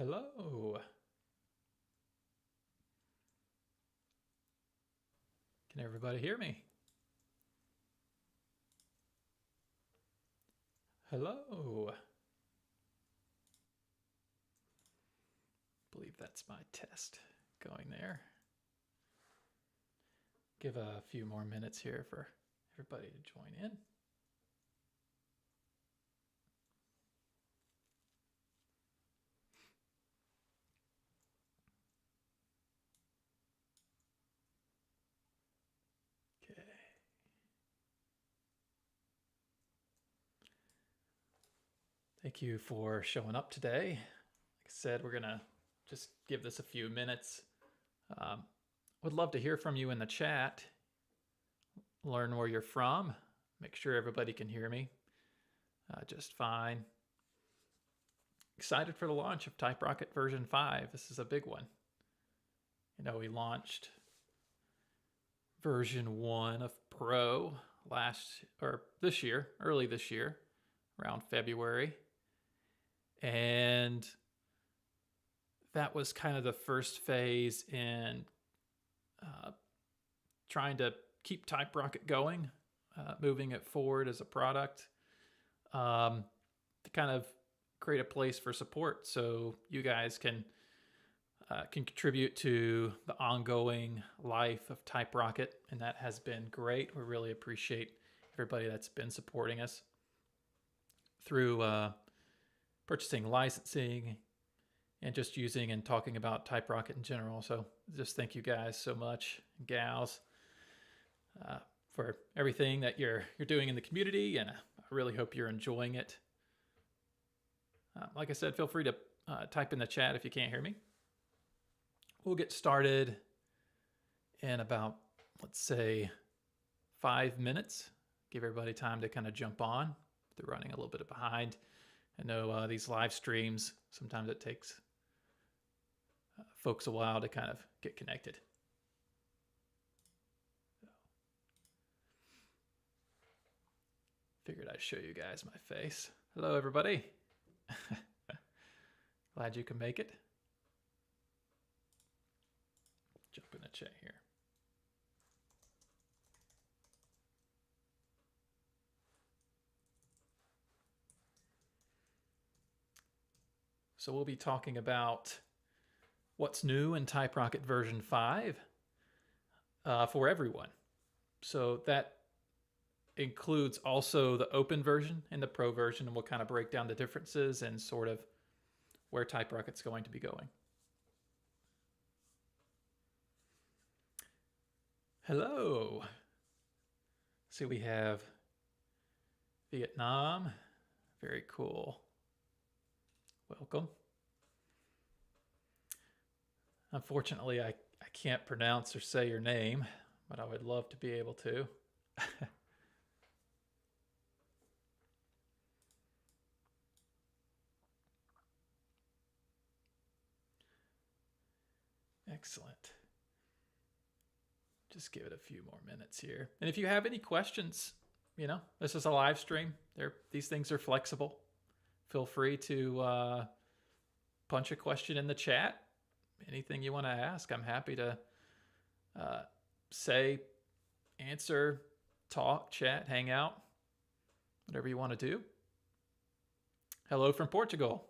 Hello. Can everybody hear me? Hello. I believe that's my test going there. Give a few more minutes here for everybody to join in. Okay. Thank you for showing up today. Like I said, we're gonna just give this a few minutes. Would love to hear from you in the chat. Learn where you're from. Make sure everybody can hear me just fine. Excited for the launch of TypeRocket version 5. This is a big one. You know, we launched version 1 of Pro early this year, around February. And that was kind of the first phase in trying to keep TypeRocket going, moving it forward as a product, to kind of create a place for support so you guys can contribute to the ongoing life of TypeRocket, and that has been great. We really appreciate everybody that's been supporting us through purchasing licensing and just using and talking about TypeRocket in general. So just thank you guys so much, gals, for everything that you're doing in the community, and I really hope you're enjoying it. Like I said, feel free to type in the chat if you can't hear me. We'll get started in about, let's say, 5 minutes. Give everybody time to kind of jump on. They're running a little bit behind. I know these live streams, sometimes it takes folks a while to kind of get connected. Figured I'd show you guys my face. Hello, everybody. Glad you can make it. Jump in the chat here. So we'll be talking about what's new in TypeRocket version 5 for everyone. So that includes also the open version and the pro version, and we'll kind of break down the differences and sort of where TypeRocket's going to be going. Hello. See, we have Vietnam. Very cool. Welcome. Unfortunately, I can't pronounce or say your name, but I would love to be able to. Excellent. Just give it a few more minutes here. And if you have any questions, you know, this is a live stream. These things are flexible. Feel free to punch a question in the chat. Anything you want to ask, I'm happy to say, answer, talk, chat, hang out, whatever you want to do. Hello from Portugal.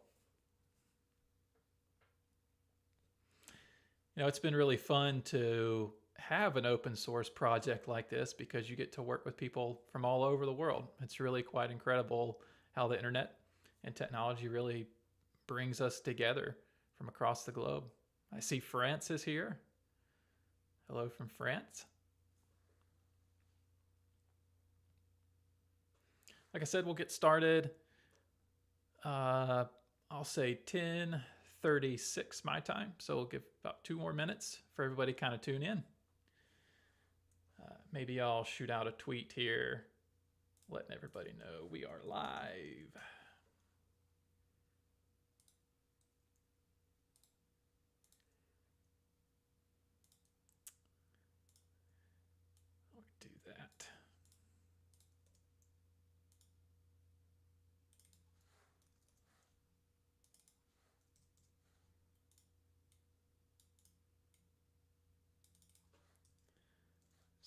You know, it's been really fun to have an open source project like this because you get to work with people from all over the world. It's really quite incredible how the internet and technology really brings us together from across the globe. I see France is here. Hello from France. Like I said, we'll get started. I'll say 10:36 my time, so we'll give about 2 more minutes for everybody to kind of tune in. Maybe I'll shoot out a tweet here letting everybody know we are live. I'll do that.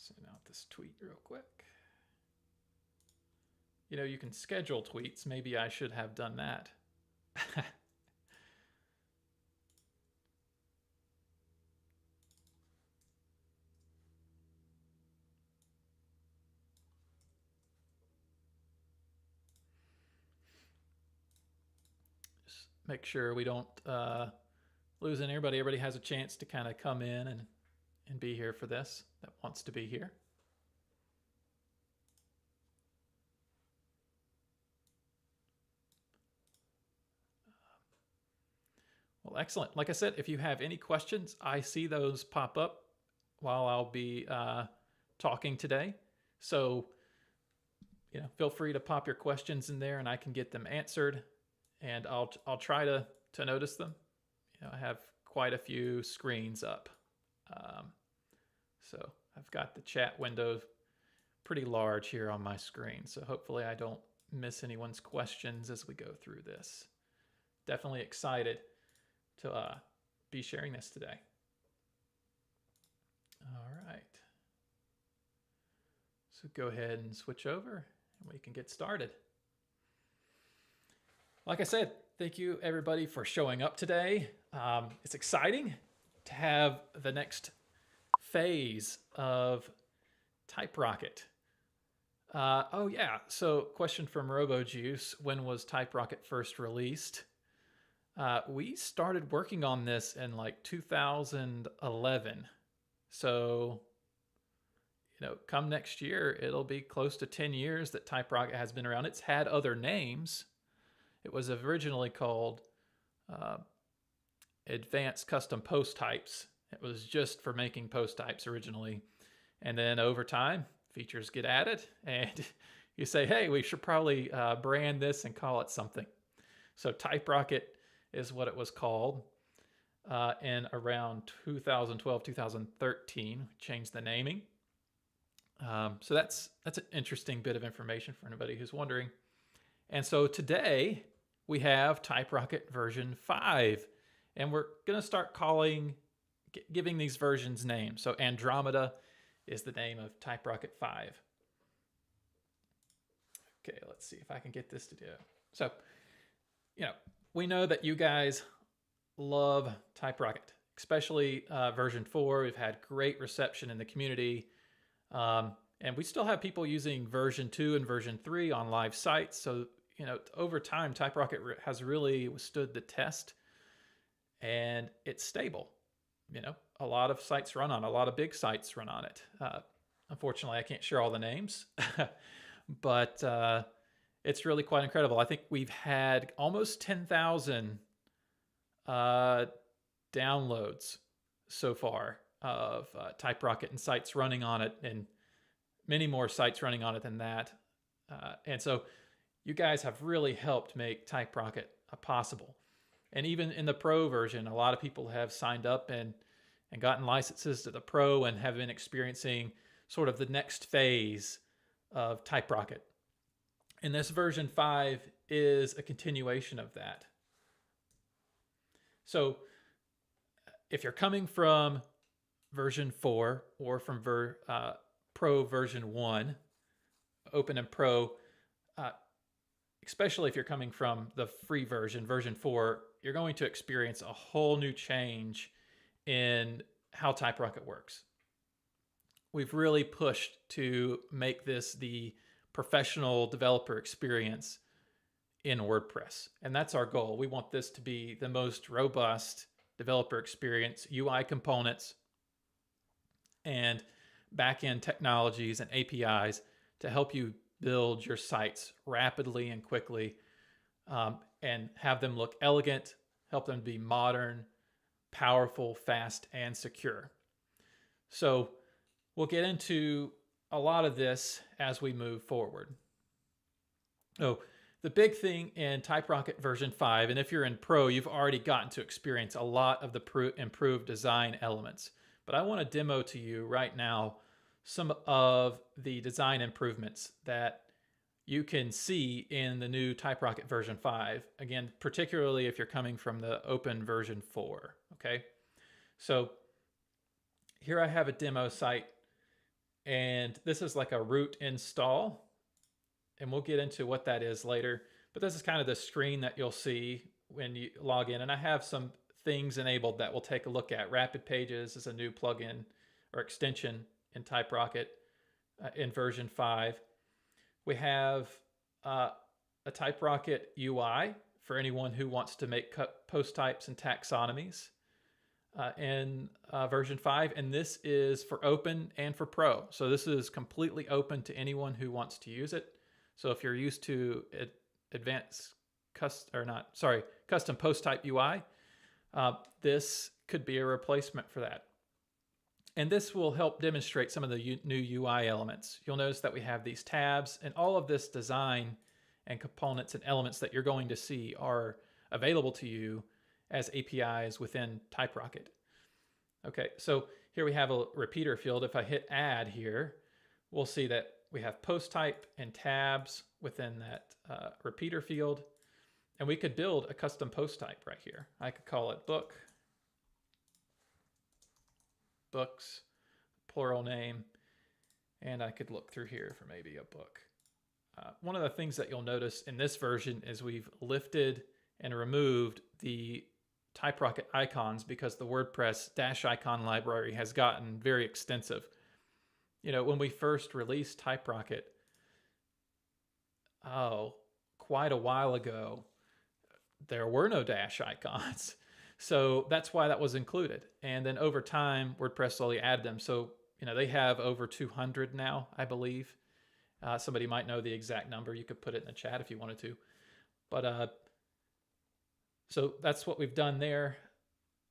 Send out this tweet real quick. You know, you can schedule tweets. Maybe I should have done that. Just make sure we don't lose anybody. Everybody has a chance to kind of come in and be here for this that wants to be here. Well, excellent. Like I said, if you have any questions, I see those pop up while I'll be talking today. So, you know, feel free to pop your questions in there and I can get them answered, and I'll try to notice them. You know, I have quite a few screens up. So I've got the chat window pretty large here on my screen. So hopefully I don't miss anyone's questions as we go through this. Definitely excited to be sharing this today. All right. So go ahead and switch over and we can get started. Like I said, thank you everybody for showing up today. It's exciting to have the next phase of TypeRocket. Oh yeah, so question from RoboJuice, when was TypeRocket first released? We started working on this in like 2011. So, you know, come next year, it'll be close to 10 years that TypeRocket has been around. It's had other names. It was originally called Advanced Custom Post Types. It was just for making post types originally. And then over time, features get added and you say, hey, we should probably brand this and call it something. So TypeRocket is what it was called. In around 2012, 2013, changed the naming. So that's an interesting bit of information for anybody who's wondering. And so today we have TypeRocket version 5, and we're going to start giving these versions names. So Andromeda is the name of TypeRocket 5. Okay, let's see if I can get this to do. So, you know, we know that you guys love TypeRocket, especially version 4. We've had great reception in the community. And we still have people using version 2 and version 3 on live sites. So, you know, over time, TypeRocket has really withstood the test, and it's stable. You know, a lot of sites run on it, a lot of big sites run on it. Unfortunately, I can't share all the names, but it's really quite incredible. I think we've had almost 10,000 downloads so far of TypeRocket and sites running on it, and many more sites running on it than that. And so you guys have really helped make TypeRocket possible. And even in the Pro version, a lot of people have signed up and gotten licenses to the Pro and have been experiencing sort of the next phase of TypeRocket. And this version 5 is a continuation of that. So if you're coming from version 4 or from Pro version 1, Open and Pro, especially if you're coming from the free version, version 4, you're going to experience a whole new change in how TypeRocket works. We've really pushed to make this the professional developer experience in WordPress. And that's our goal. We want this to be the most robust developer experience, UI components, and backend technologies and APIs to help you build your sites rapidly and quickly, and have them look elegant, help them be modern, powerful, fast, and secure. So we'll get into a lot of this as we move forward. So the big thing in TypeRocket version 5, and if you're in Pro, you've already gotten to experience a lot of the improved design elements. But I want to demo to you right now some of the design improvements that you can see in the new TypeRocket version 5. Again, particularly if you're coming from the open version 4, okay? So here I have a demo site And this is like a root install, and we'll get into what that is later. But this is kind of the screen that you'll see when you log in. And I have some things enabled that we'll take a look at. Rapid Pages is a new plugin or extension in TypeRocket in version 5. We have a TypeRocket UI for anyone who wants to make post types and taxonomies in version 5. And this is for open and for pro. So this is completely open to anyone who wants to use it. So if you're used to custom post type UI, this could be a replacement for that. And this will help demonstrate some of the new UI elements. You'll notice that we have these tabs, and all of this design and components and elements that you're going to see are available to you as APIs within TypeRocket. Okay, so here we have a repeater field. If I hit add here, we'll see that we have post type and tabs within that repeater field. And we could build a custom post type right here. I could call it book, books, plural name, and I could look through here for maybe a book. One of the things that you'll notice in this version is we've lifted and removed the TypeRocket icons because the WordPress -icon library has gotten very extensive. You know, when we first released TypeRocket, quite a while ago, there were no dash icons. So that's why that was included. And then over time, WordPress slowly added them. So, you know, they have over 200 now, I believe. Somebody might know the exact number. You could put it in the chat if you wanted to. But so that's what we've done there.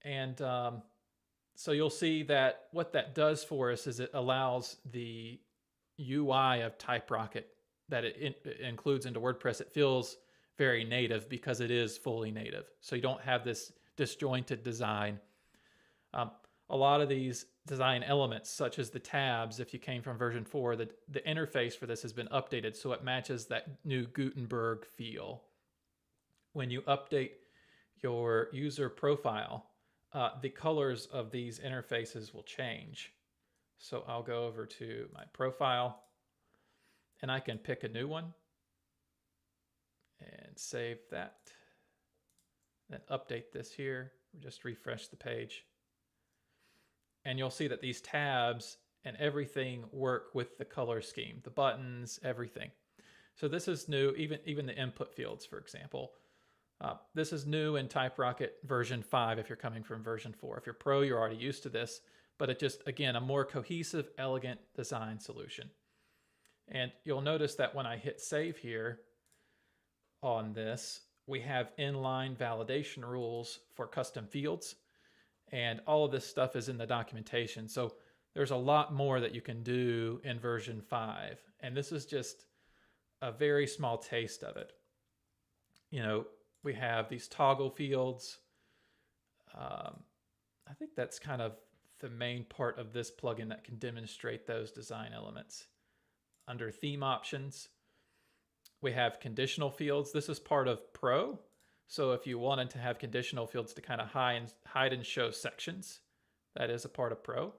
And so you'll see that what that does for us is it allows the UI of TypeRocket that it includes into WordPress. It feels very native because it is fully native. So you don't have this disjointed design. A lot of these design elements, such as the tabs, if you came from version 4, the interface for this has been updated so it matches that new Gutenberg feel. When you update your user profile, the colors of these interfaces will change. So I'll go over to my profile and I can pick a new one and save that. Then update this here. Just refresh the page. And you'll see that these tabs and everything work with the color scheme, the buttons, everything. So this is new, even the input fields, for example. This is new in TypeRocket version 5 if you're coming from version 4. If you're pro, you're already used to this, but it just, again, a more cohesive, elegant design solution. And you'll notice that when I hit save here on this, we have inline validation rules for custom fields. And all of this stuff is in the documentation. So there's a lot more that you can do in version 5. And this is just a very small taste of it. You know, we have these toggle fields. I think that's kind of the main part of this plugin that can demonstrate those design elements. Under theme options, we have conditional fields. This is part of Pro. So if you wanted to have conditional fields to kind of hide and show sections, that is a part of Pro.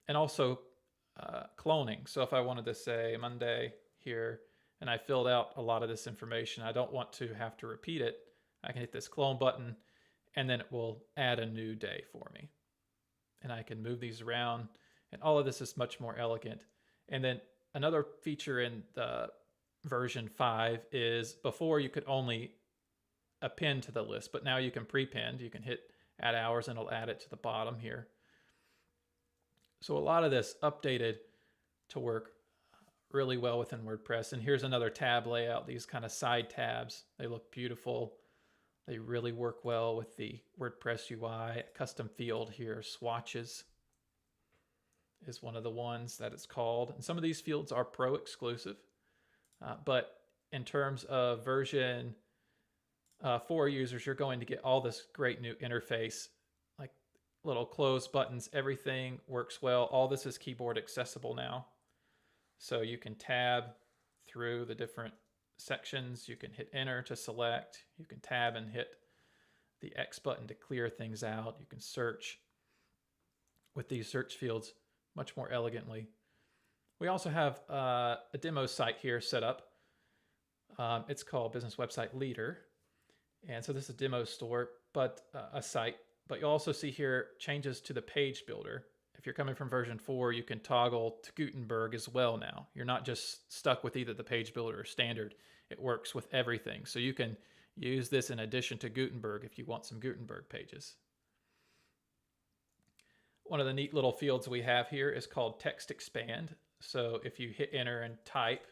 And also cloning. So if I wanted to say Monday here, and I filled out a lot of this information, I don't want to have to repeat it, I can hit this clone button, and then it will add a new day for me. And I can move these around, and all of this is much more elegant. And then another feature in the version 5 is before you could only append to the list, but now you can prepend. You can hit add hours and it'll add it to the bottom here. So a lot of this updated to work really well within WordPress. And here's another tab layout, these kind of side tabs. They look beautiful. They really work well with the WordPress UI. Custom field here, swatches, is one of the ones that it's called. And some of these fields are Pro exclusive. But in terms of version 4 users, you're going to get all this great new interface, like little close buttons, everything works well. All this is keyboard accessible now. So you can tab through the different sections. You can hit enter to select. You can tab and hit the X button to clear things out. You can search with these search fields much more elegantly. We also have a demo site here set up. It's called Business Website Leader. And so this is a demo store, but a site. But you'll also see here changes to the page builder. If you're coming from version 4, you can toggle to Gutenberg as well now. You're not just stuck with either the page builder or standard. It works with everything. So you can use this in addition to Gutenberg if you want some Gutenberg pages. One of the neat little fields we have here is called text expand. So if you hit enter and type,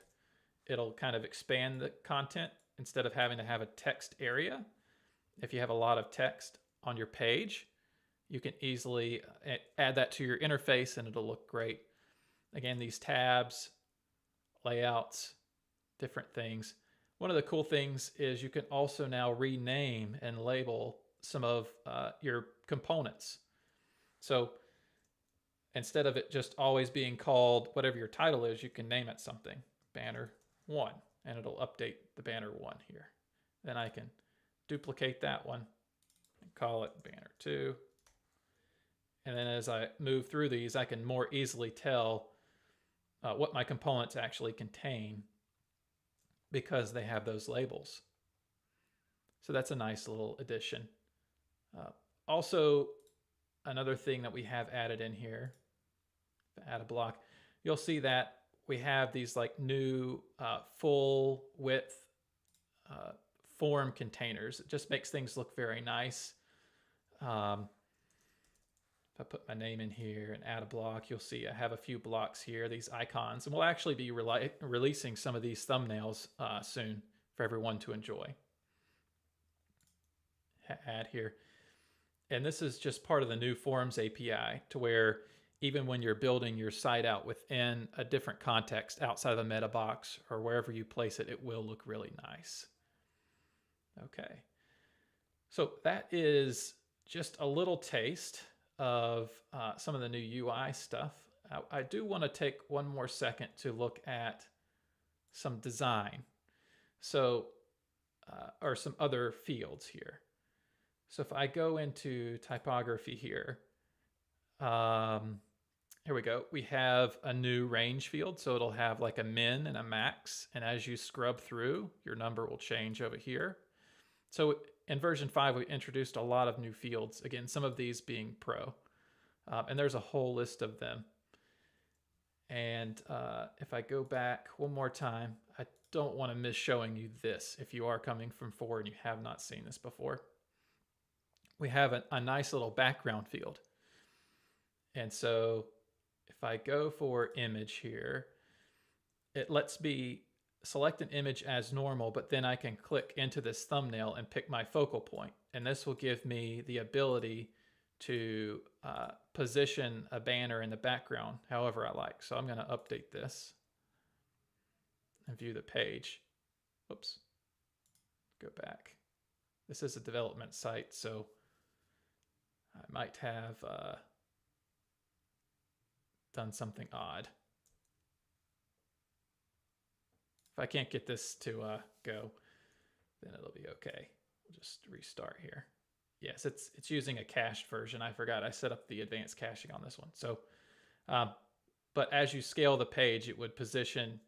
it'll kind of expand the content instead of having to have a text area. If you have a lot of text on your page, you can easily add that to your interface and it'll look great. Again, these tabs, layouts, different things. One of the cool things is you can also now rename and label some of your components. So instead of it just always being called whatever your title is, you can name it something, banner 1, and it'll update the banner 1 here. Then I can duplicate that one and call it banner 2. And then as I move through these, I can more easily tell what my components actually contain because they have those labels. So that's a nice little addition. Also, another thing that we have added in here, add a block, you'll see that we have these like new full width form containers. It just makes things look very nice. If I put my name in here and add a block, you'll see I have a few blocks here, these icons, and we'll actually be releasing some of these thumbnails soon for everyone to enjoy. Add here. And this is just part of the new Forms API to where even when you're building your site out within a different context outside of the meta box or wherever you place it, it will look really nice. Okay. So that is just a little taste of some of the new UI stuff. I do want to take one more second to look at some design. So, or some other fields here. So if I go into typography here, here we go. We have a new range field. So it'll have like a min and a max. And as you scrub through, your number will change over here. So in version 5, we introduced a lot of new fields. Again, some of these being pro. And there's a whole list of them. And if I go back one more time, I don't want to miss showing you this if you are coming from 4 and you have not seen this before. We have a nice little background field. And so if I go for image here, it lets me select an image as normal, but then I can click into this thumbnail and pick my focal point. And this will give me the ability to position a banner in the background however I like. So I'm going to update this and view the page. Oops, go back. This is a development site, so I might have done something odd. If I can't get this to go, then it'll be okay. We'll just restart here. Yes, it's using a cached version. I forgot I set up the advanced caching on this one. So, but as you scale the page, it would position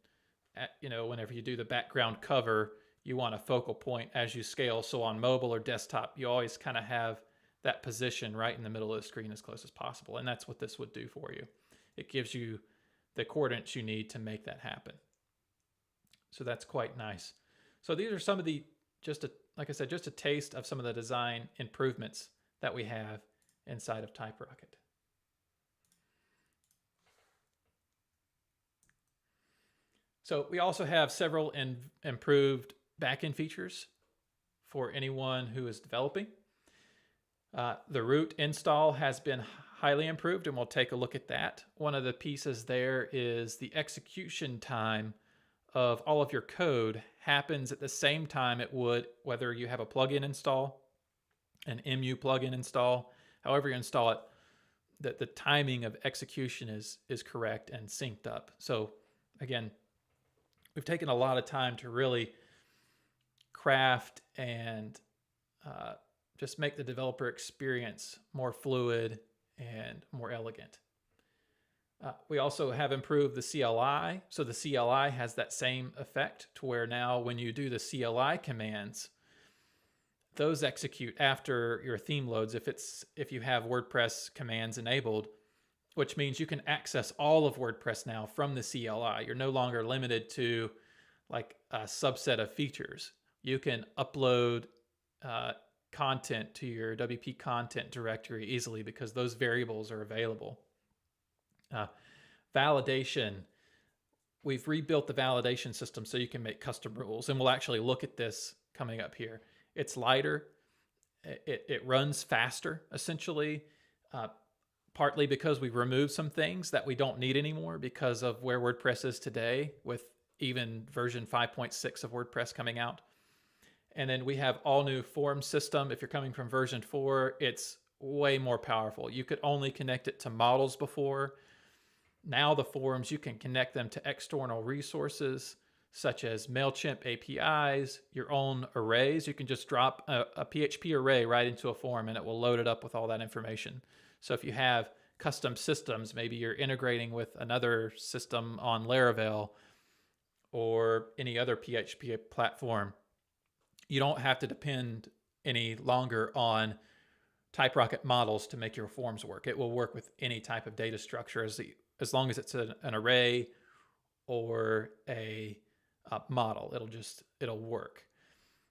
at, whenever you do the background cover, you want a focal point as you scale. So on mobile or desktop, you always kind of have that position right in the middle of the screen as close as possible. And that's what this would do for you. It gives you the coordinates you need to make that happen. So that's quite nice. So these are some of the, like I said, just a taste of some of the design improvements that we have inside of TypeRocket. So we also have several improved backend features for anyone who is developing. The root install has been highly improved, and we'll take a look at that. One of the pieces there is the execution time of all of your code happens at the same time it would whether you have a plugin install, an MU plugin install, however you install it, that the timing of execution is correct and synced up. So again, we've taken a lot of time to really craft and just make the developer experience more fluid and more elegant. We also have improved the CLI. So the CLI has that same effect to where now when you do the CLI commands, those execute after your theme loads if you have WordPress commands enabled, which means you can access all of WordPress now from the CLI. You're no longer limited to like a subset of features. You can upload content to your WP content directory easily because those variables are available. Validation. We've rebuilt the validation system so you can make custom rules, and we'll actually look at this coming up here. It's lighter. It runs faster, essentially, partly because we've removed some things that we don't need anymore because of where WordPress is today, with even version 5.6 of WordPress coming out. And then we have all new form system. If you're coming from version 4, it's way more powerful. You could only connect it to models before. Now the forms, you can connect them to external resources such as MailChimp APIs, your own arrays. You can just drop a PHP array right into a form and it will load it up with all that information. So if you have custom systems, maybe you're integrating with another system on Laravel or any other PHP platform, you don't have to depend any longer on TypeRocket models to make your forms work. It will work with any type of data structure as long as it's an array or a model. It'll work,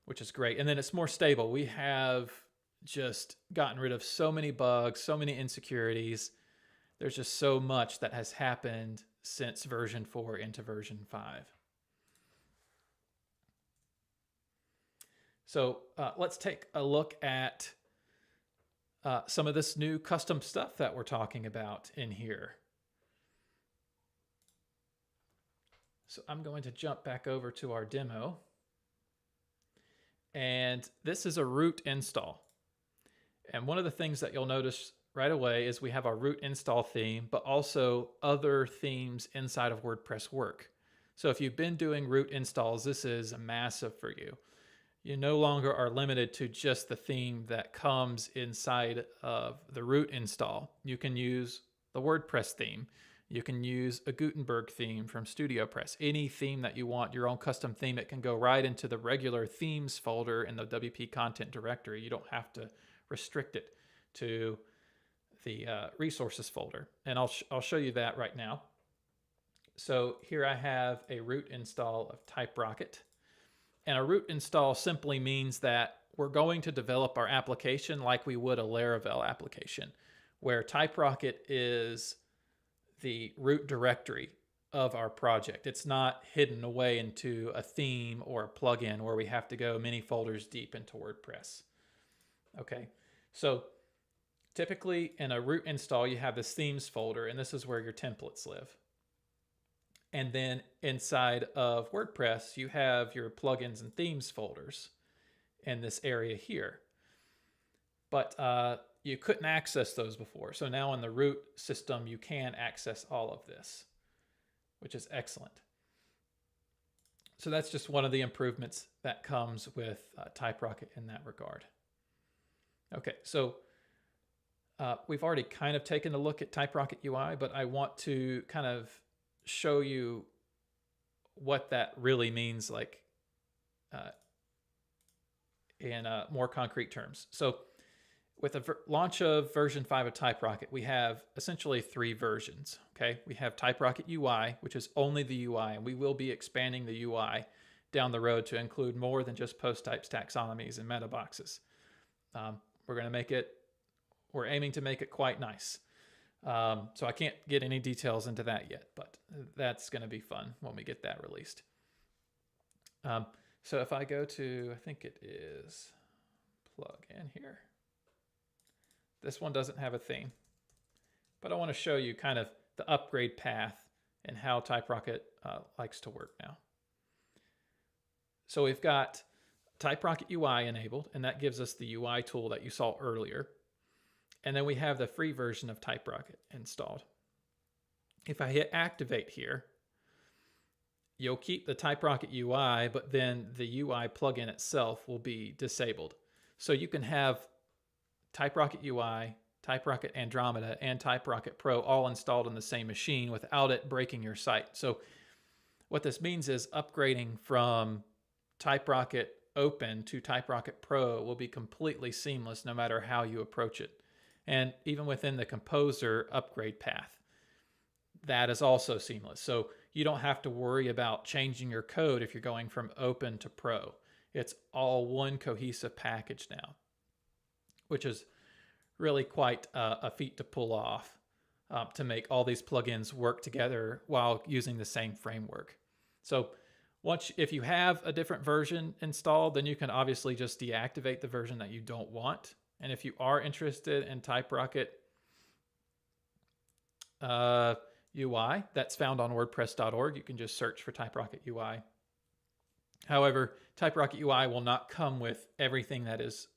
which is great. And then it's more stable. We have just gotten rid of so many bugs, so many insecurities. There's just so much that has happened since version 4 into version 5. So let's take a look at some of this new custom stuff that we're talking about in here. So I'm going to jump back over to our demo. And this is a root install. And one of the things that you'll notice right away is we have our root install theme, but also other themes inside of WordPress work. So if you've been doing root installs, this is massive for you. You no longer are limited to just the theme that comes inside of the root install. You can use the WordPress theme. You can use a Gutenberg theme from StudioPress. Any theme that you want, your own custom theme, it can go right into the regular themes folder in the WP content directory. You don't have to restrict it to the resources folder. And I'll show you that right now. So here I have a root install of TypeRocket. And a root install simply means that we're going to develop our application like we would a Laravel application, where TypeRocket is the root directory of our project. It's not hidden away into a theme or a plugin where we have to go many folders deep into WordPress. Okay, so typically in a root install, you have this themes folder, and this is where your templates live. And then inside of WordPress, you have your plugins and themes folders in this area here. But you couldn't access those before. So now in the root system, you can access all of this, which is excellent. So that's just one of the improvements that comes with TypeRocket in that regard. Okay, so we've already kind of taken a look at TypeRocket UI, but I want to kind of show you what that really means, like in more concrete terms. So with the launch of version 5 of TypeRocket, we have essentially 3 versions. Okay, we have TypeRocket UI, which is only the UI, and we will be expanding the UI down the road to include more than just post types, taxonomies, and meta boxes. We're aiming to make it quite nice. So I can't get any details into that yet, but that's going to be fun when we get that released. So if I go to, I think it is plug in here. This one doesn't have a theme, but I want to show you kind of the upgrade path and how TypeRocket likes to work now. So we've got TypeRocket UI enabled, and that gives us the UI tool that you saw earlier. And then we have the free version of TypeRocket installed. If I hit activate here, you'll keep the TypeRocket UI, but then the UI plugin itself will be disabled. So you can have TypeRocket UI, TypeRocket Andromeda and TypeRocket Pro all installed on the same machine without it breaking your site. So what this means is upgrading from TypeRocket Open to TypeRocket Pro will be completely seamless no matter how you approach it. And even within the Composer upgrade path, that is also seamless. So you don't have to worry about changing your code if you're going from Open to Pro. It's all one cohesive package now, which is really quite a feat to pull off, to make all these plugins work together while using the same framework. So if you have a different version installed, then you can obviously just deactivate the version that you don't want. And if you are interested in TypeRocket UI, that's found on WordPress.org. You can just search for TypeRocket UI. However, TypeRocket UI will not come with everything that is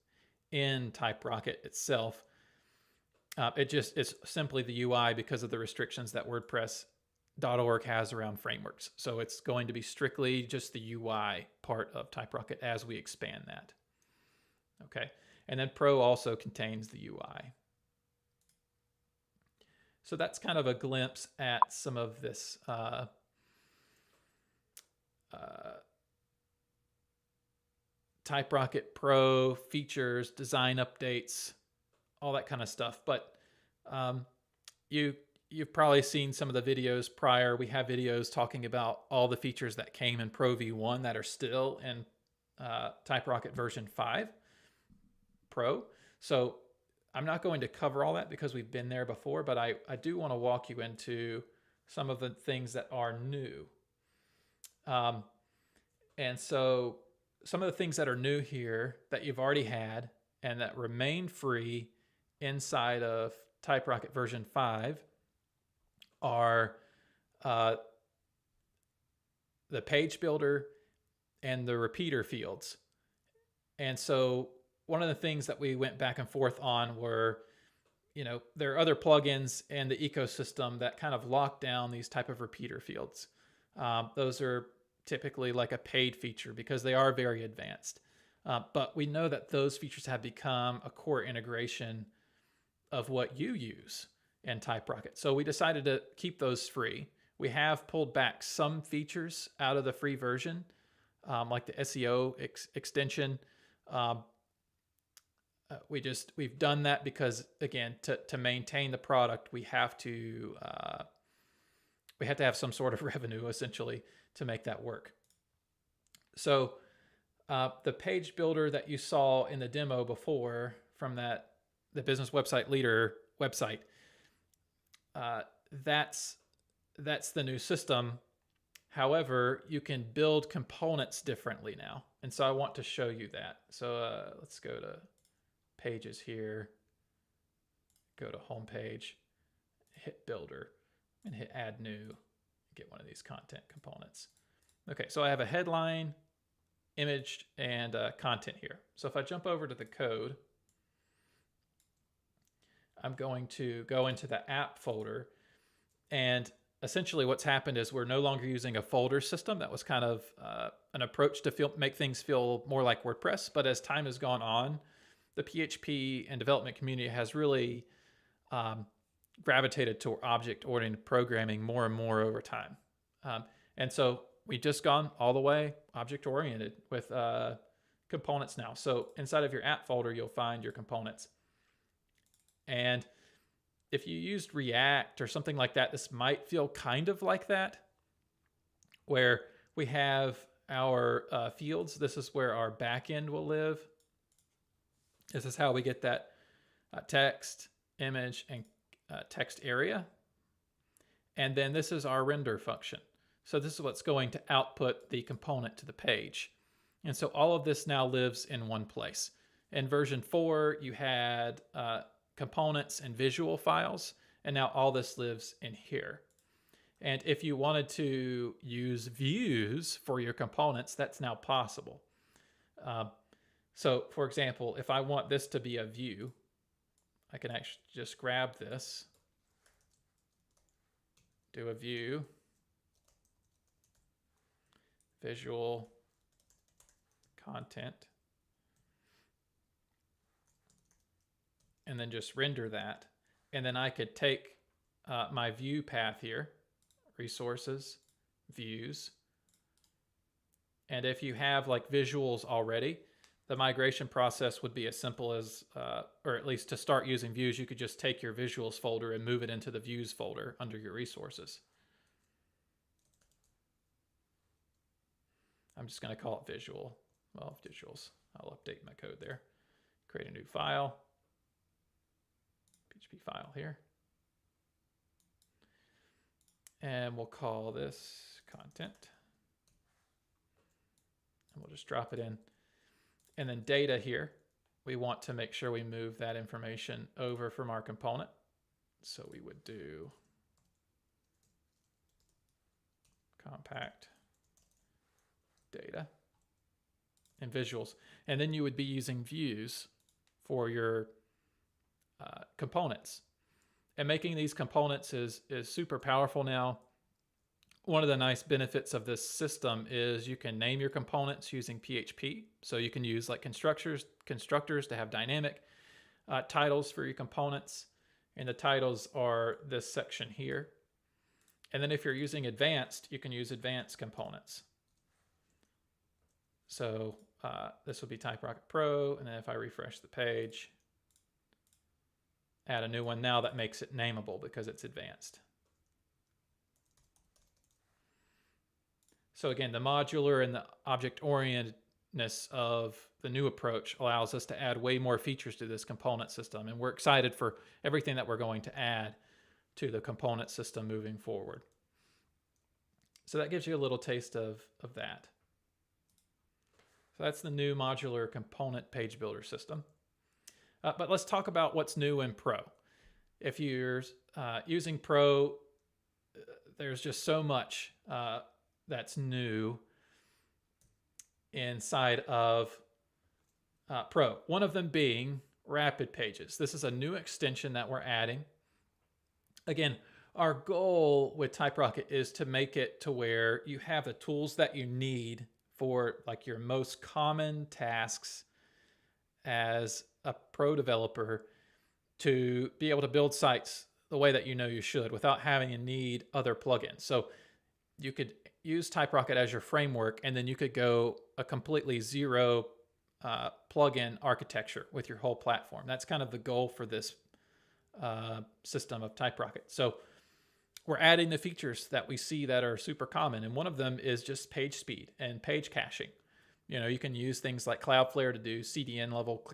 in TypeRocket itself. It's simply the UI because of the restrictions that WordPress.org has around frameworks. So it's going to be strictly just the UI part of TypeRocket as we expand that. Okay, and then Pro also contains the UI. So that's kind of a glimpse at some of this TypeRocket Pro features, design updates, all that kind of stuff. But you've probably seen some of the videos prior. We have videos talking about all the features that came in Pro V1 that are still in TypeRocket version 5 Pro. So I'm not going to cover all that because we've been there before, but I do want to walk you into some of the things that are new. And so some of the things that are new here that you've already had and that remain free inside of TypeRocket version 5 are the page builder and the repeater fields. And so one of the things that we went back and forth on were, there are other plugins in the ecosystem that kind of lock down these type of repeater fields. Those are typically like a paid feature because they are very advanced. But we know that those features have become a core integration of what you use in TypeRocket. So we decided to keep those free. We have pulled back some features out of the free version, like the SEO extension. We've done that because, again, to maintain the product, we have to have some sort of revenue essentially to make that work. So the page builder that you saw in the demo before from the Business Website Leader website, that's the new system. However, you can build components differently now. And so I want to show you that. So let's go to Pages here, go to Homepage, hit Builder, and hit Add New, get one of these content components. Okay, so I have a headline, image, and content here. So if I jump over to the code, I'm going to go into the app folder, and essentially what's happened is we're no longer using a folder system. That was kind of an approach to make things feel more like WordPress. But as time has gone on, the PHP and development community has really gravitated to object-oriented programming more and more over time. And so we've just gone all the way object-oriented with components now. So inside of your app folder, you'll find your components. And if you used React or something like that, this might feel kind of like that, where we have our fields. This is where our backend will live. This is how we get that text, image, and text area. And then this is our render function. So this is what's going to output the component to the page. And so all of this now lives in one place. In version 4, you had components and visual files, and now all this lives in here. And if you wanted to use views for your components, that's now possible. So for example, if I want this to be a view, I can actually just grab this, do a view, visual, content, and then just render that. And then I could take my view path here, resources, views. And if you have like visuals already, the migration process would be as simple as, or at least to start using views, you could just take your visuals folder and move it into the views folder under your resources. I'm just going to call it visual. Well, visuals. I'll update my code there. Create a new file. PHP file here. And we'll call this content. And we'll just drop it in. And then data here, we want to make sure we move that information over from our component. So we would do compact data and visuals. And then you would be using views for your components. And making these components is super powerful now. One of the nice benefits of this system is you can name your components using PHP. So you can use like constructors to have dynamic titles for your components. And the titles are this section here. And then if you're using advanced, you can use advanced components. So this would be TypeRocket Pro. And then if I refresh the page, add a new one, now that makes it nameable because it's advanced. So again, the modular and the object-orientedness of the new approach allows us to add way more features to this component system. And we're excited for everything that we're going to add to the component system moving forward. So that gives you a little taste of that. So that's the new modular component page builder system. But let's talk about what's new in Pro. If you're using Pro, there's just so much that's new inside of Pro. One of them being Rapid Pages. This is a new extension that we're adding. Again, our goal with TypeRocket is to make it to where you have the tools that you need for like your most common tasks as a Pro developer to be able to build sites the way that you know you should without having to need other plugins. So you could use TypeRocket as your framework, and then you could go a completely zero plugin architecture with your whole platform. That's kind of the goal for this system of TypeRocket. So we're adding the features that we see that are super common, and one of them is just page speed and page caching. You know, you can use things like Cloudflare to do CDN level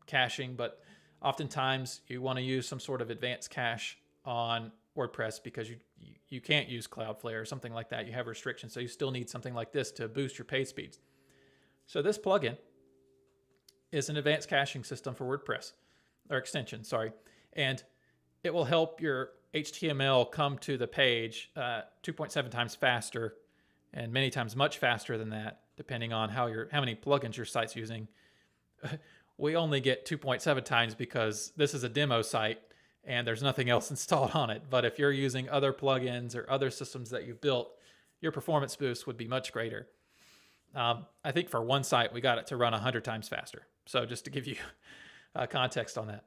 caching, but oftentimes you want to use some sort of advanced cache on WordPress because you can't use Cloudflare or something like that. You have restrictions, so you still need something like this to boost your page speeds. So this plugin is an advanced caching system for WordPress, or extension, sorry, and it will help your HTML come to the page 2.7 times faster, and many times much faster than that, depending on how many plugins your site's using. We only get 2.7 times because this is a demo site and there's nothing else installed on it. But if you're using other plugins or other systems that you've built, your performance boost would be much greater. I think for one site, we got it to run 100 times faster. So just to give you context on that.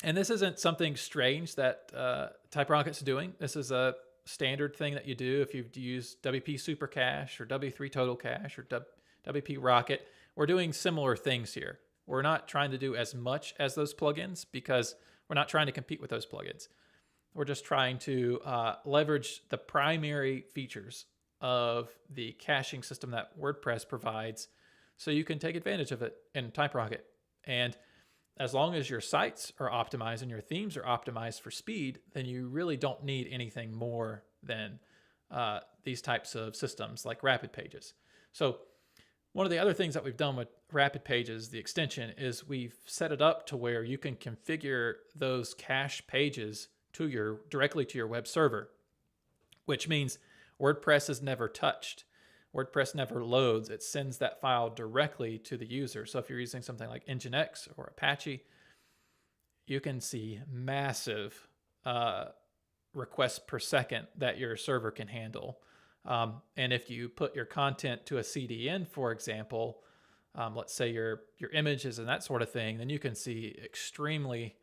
And this isn't something strange that TypeRocket's doing. This is a standard thing that you do if you've used WP Super Cache or W3 Total Cache or WP Rocket. We're doing similar things here. We're not trying to do as much as those plugins because we're not trying to compete with those plugins. We're just trying to leverage the primary features of the caching system that WordPress provides so you can take advantage of it in TypeRocket. And as long as your sites are optimized and your themes are optimized for speed, then you really don't need anything more than these types of systems like Rapid Pages. So one of the other things that we've done with Rapid Pages, the extension, is we've set it up to where you can configure those cache pages directly to your web server, which means WordPress is never touched. WordPress never loads. It sends that file directly to the user. So if you're using something like Nginx or Apache, you can see massive requests per second that your server can handle. And if you put your content to a CDN, for example, let's say your images and that sort of thing, then you can see extremely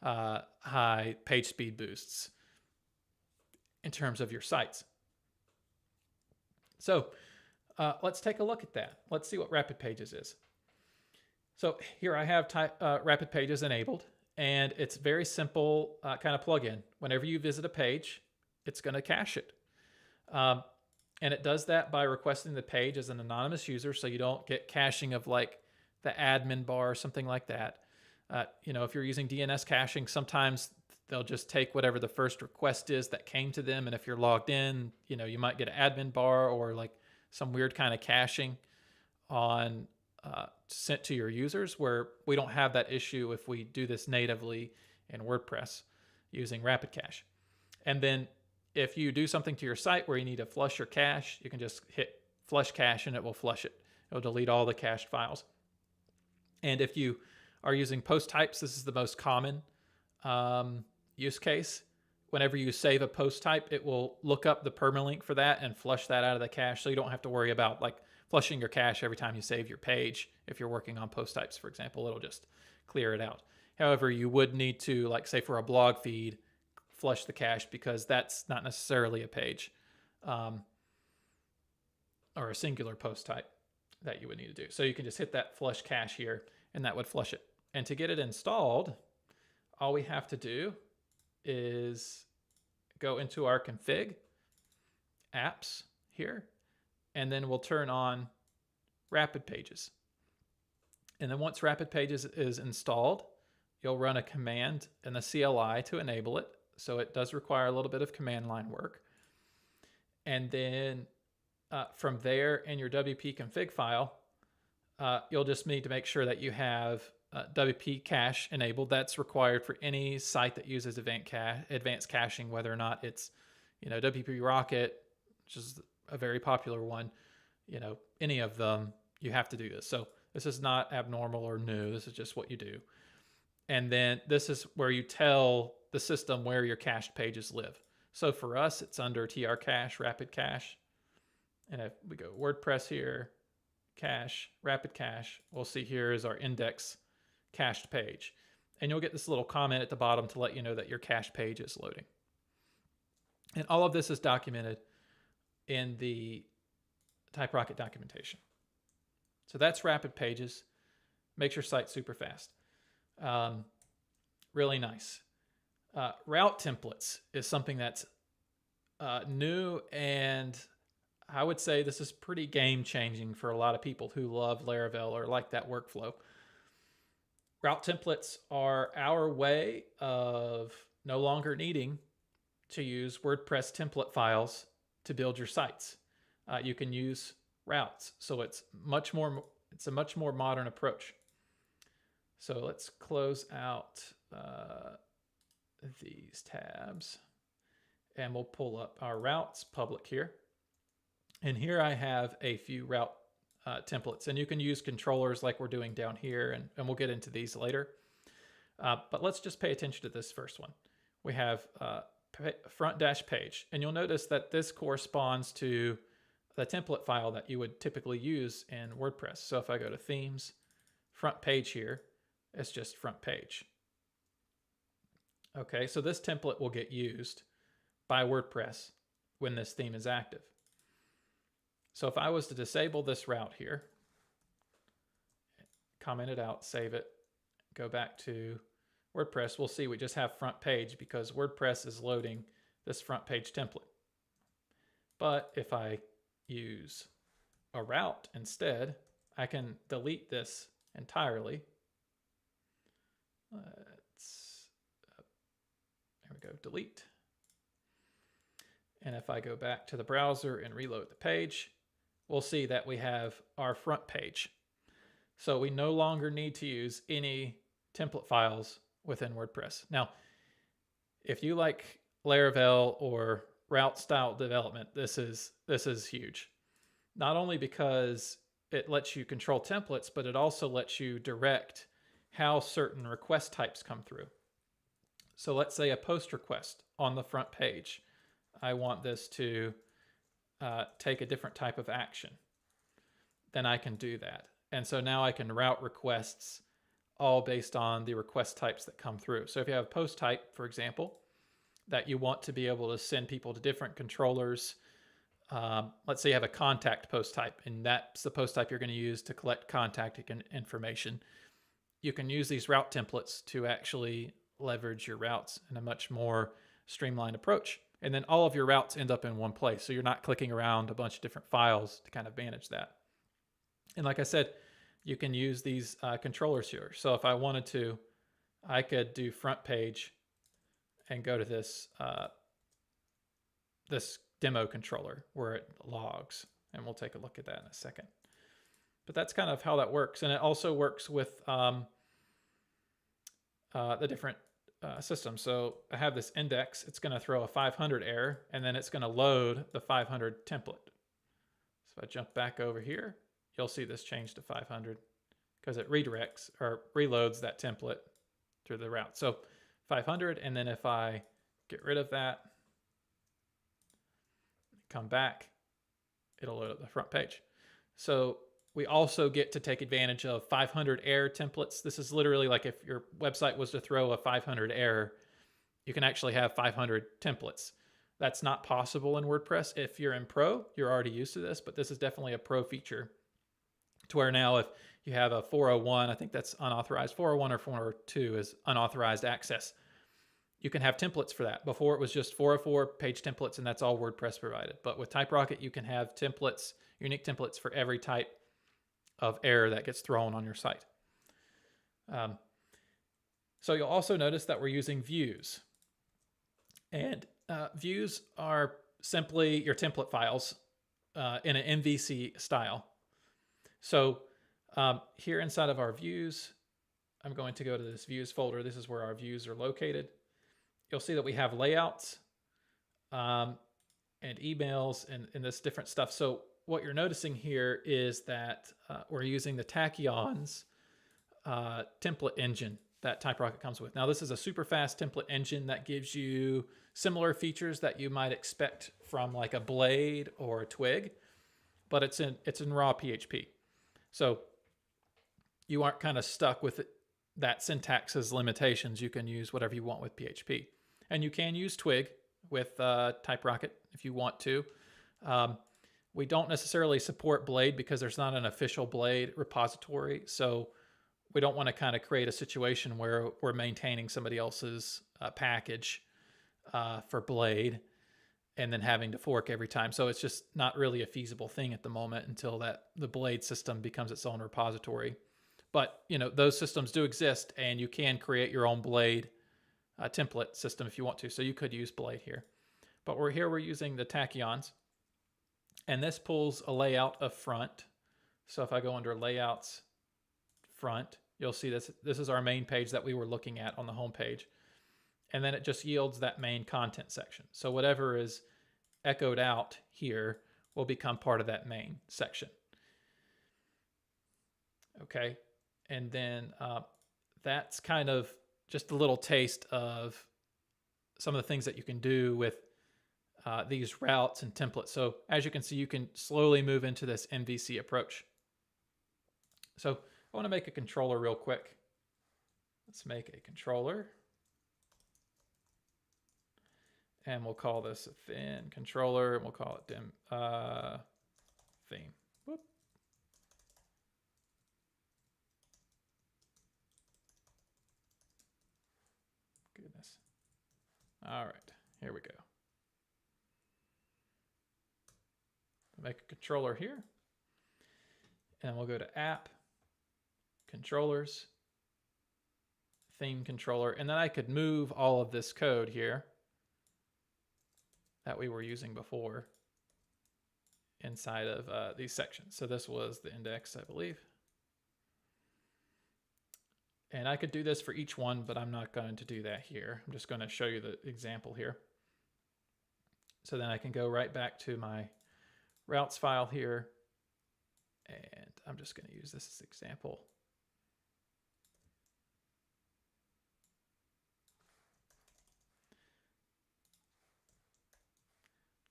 high page speed boosts in terms of your sites. So let's take a look at that. Let's see what Rapid Pages is. So here I have Rapid Pages enabled, and it's very simple kind of plugin. Whenever you visit a page, it's going to cache it. And it does that by requesting the page as an anonymous user, so you don't get caching of like the admin bar or something like that. If you're using DNS caching, sometimes they'll just take whatever the first request is that came to them, and if you're logged in, you might get an admin bar or like some weird kind of caching on sent to your users, where we don't have that issue if we do this natively in WordPress using Rapid Cache. And then if you do something to your site where you need to flush your cache, you can just hit flush cache and it will flush it. It'll delete all the cached files. And if you are using post types, this is the most common use case. Whenever you save a post type, it will look up the permalink for that and flush that out of the cache, so you don't have to worry about like flushing your cache every time you save your page. If you're working on post types, for example, it'll just clear it out. However, you would need to, like say for a blog feed, flush the cache, because that's not necessarily a page or a singular post type that you would need to do. So you can just hit that flush cache here and that would flush it. And to get it installed, all we have to do is go into our config apps here, and then we'll turn on Rapid Pages. And then once Rapid Pages is installed, you'll run a command in the CLI to enable it. So it does require a little bit of command line work. And then from there in your WP config file, you'll just need to make sure that you have WP cache enabled. That's required for any site that uses advanced caching, whether or not it's, WP Rocket, which is a very popular one, any of them, you have to do this. So this is not abnormal or new. This is just what you do. And then this is where you tell the system where your cached pages live. So for us, it's under TR cache, Rapid Cache. And if we go WordPress here, cache, Rapid Cache, we'll see here is our index cached page. And you'll get this little comment at the bottom to let you know that your cached page is loading. And all of this is documented in the TypeRocket documentation. So that's Rapid Pages. Makes your site super fast. Really nice. Route templates is something that's new, and I would say this is pretty game-changing for a lot of people who love Laravel or like that workflow. Route templates are our way of no longer needing to use WordPress template files to build your sites. You can use routes, so it's a much more modern approach. So let's close out these tabs, and we'll pull up our routes public here. And here I have a few route templates, and you can use controllers like we're doing down here, and we'll get into these later. But let's just pay attention to this first one. We have front dash page, and you'll notice that this corresponds to the template file that you would typically use in WordPress. So if I go to themes, front page here, it's just front page. Okay, so this template will get used by WordPress when this theme is active. So if I was to disable this route here, comment it out, save it, go back to WordPress, we'll see we just have front page because WordPress is loading this front page template. But if I use a route instead, I can delete this entirely. There we go, delete. And if I go back to the browser and reload the page, we'll see that we have our front page. So we no longer need to use any template files within WordPress. Now, if you like Laravel or route style development, this is huge. Not only because it lets you control templates, but it also lets you direct how certain request types come through. So let's say a post request on the front page. I want this to take a different type of action. Then I can do that. And so now I can route requests all based on the request types that come through. So if you have a post type, for example, that you want to be able to send people to different controllers, let's say you have a contact post type, and that's the post type you're going to use to collect contact information. You can use these route templates to actually leverage your routes in a much more streamlined approach. And then all of your routes end up in one place. So you're not clicking around a bunch of different files to kind of manage that. And like I said, you can use these controllers here. So if I wanted to, I could do front page and go to this this demo controller where it logs. And we'll take a look at that in a second. But that's kind of how that works. And it also works with the different systems. So I have this index. It's going to throw a 500 error, and then it's going to load the 500 template. So if I jump back over here, you'll see this change to 500 because it redirects or reloads that template through the route. So 500, and then if I get rid of that, come back, it'll load up the front page. So we also get to take advantage of 500 error templates. This is literally like if your website was to throw a 500 error, you can actually have 500 templates. That's not possible in WordPress. If you're in Pro, you're already used to this, but this is definitely a Pro feature to where now if you have a 401, I think that's unauthorized, 401 or 402 is unauthorized access. You can have templates for that. Before it was just 404 page templates, and that's all WordPress provided. But with TypeRocket, you can have templates, unique templates for every type of error that gets thrown on your site. So you'll also notice that we're using views. And views are simply your template files in an MVC style. So here inside of our views, I'm going to go to this views folder. This is where our views are located. You'll see that we have layouts and emails and this different stuff. So what you're noticing here is that we're using the Tachyons template engine that TypeRocket comes with. Now, this is a super fast template engine that gives you similar features that you might expect from like a Blade or a Twig, but it's in raw PHP. So you aren't kind of stuck with that syntax's limitations. You can use whatever you want with PHP. And you can use Twig with TypeRocket if you want to. We don't necessarily support Blade because there's not an official Blade repository. So we don't want to kind of create a situation where we're maintaining somebody else's package for Blade and then having to fork every time. So it's just not really a feasible thing at the moment until the Blade system becomes its own repository. But you know, those systems do exist, and you can create your own Blade template system if you want to. So you could use Blade here. But we're using the Tachyons. And this pulls a layout of front. So if I go under layouts, front, you'll see this. This is our main page that we were looking at on the home page. And then it just yields that main content section. So whatever is echoed out here will become part of that main section. Okay. And then that's kind of just a little taste of some of the things that you can do with these routes and templates. So as you can see, you can slowly move into this MVC approach. So I want to make a controller real quick. Let's make a controller. And we'll call this a thin controller, and we'll call it theme. Whoop. Goodness. All right, here we go. Make a controller here, and we'll go to app, controllers, theme controller, and then I could move all of this code here that we were using before inside of these sections. So this was the index, I believe. And I could do this for each one, but I'm not going to do that here. I'm just going to show you the example here. So then I can go right back to my routes file here, and I'm just going to use this as an example.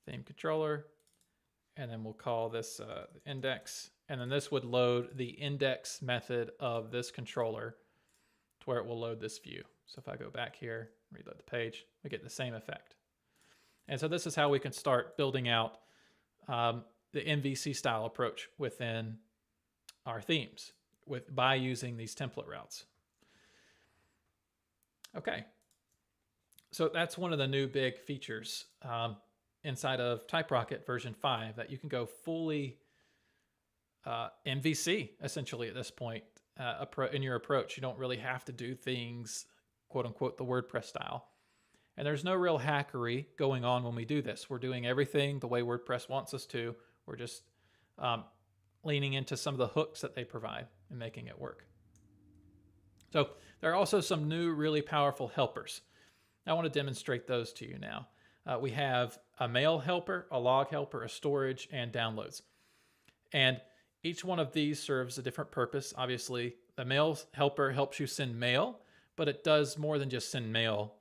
Theme controller, and then we'll call this index, and then this would load the index method of this controller to where it will load this view. So if I go back here, reload the page, we get the same effect. And so this is how we can start building out the MVC style approach within our themes by using these template routes. Okay, so that's one of the new big features inside of TypeRocket version 5, that you can go fully MVC essentially at this point in your approach. You don't really have to do things quote unquote the WordPress style. And there's no real hackery going on when we do this. We're doing everything the way WordPress wants us to. We're just leaning into some of the hooks that they provide and making it work. So there are also some new really powerful helpers. I want to demonstrate those to you now. We have a mail helper, a log helper, a storage, and downloads. And each one of these serves a different purpose. Obviously, the mail helper helps you send mail, but it does more than just send mail.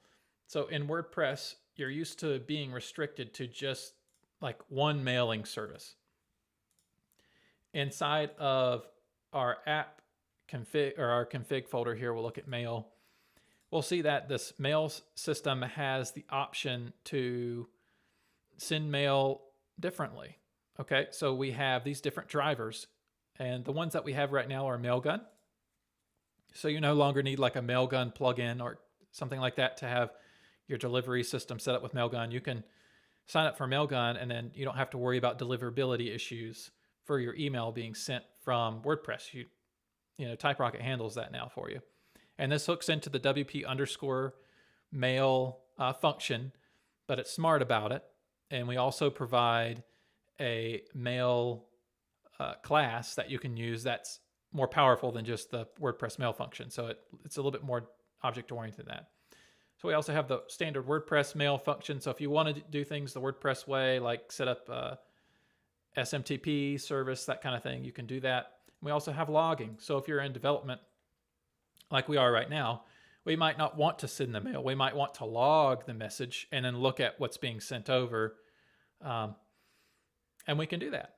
So in WordPress, you're used to being restricted to just like one mailing service. Inside of our app config, or our config folder here, we'll look at mail. We'll see that this mail system has the option to send mail differently. Okay, so we have these different drivers, and the ones that we have right now are Mailgun. So you no longer need like a Mailgun plugin or something like that to have your delivery system set up with Mailgun. You can sign up for Mailgun, and then you don't have to worry about deliverability issues for your email being sent from WordPress. You know, TypeRocket handles that now for you. And this hooks into the WP_mail function, but it's smart about it. And we also provide a mail class that you can use that's more powerful than just the WordPress mail function. So it's a little bit more object-oriented than that. So we also have the standard WordPress mail function. So if you want to do things the WordPress way, like set up a SMTP service, that kind of thing, you can do that. We also have logging. So if you're in development, like we are right now, we might not want to send the mail. We might want to log the message and then look at what's being sent over. And we can do that.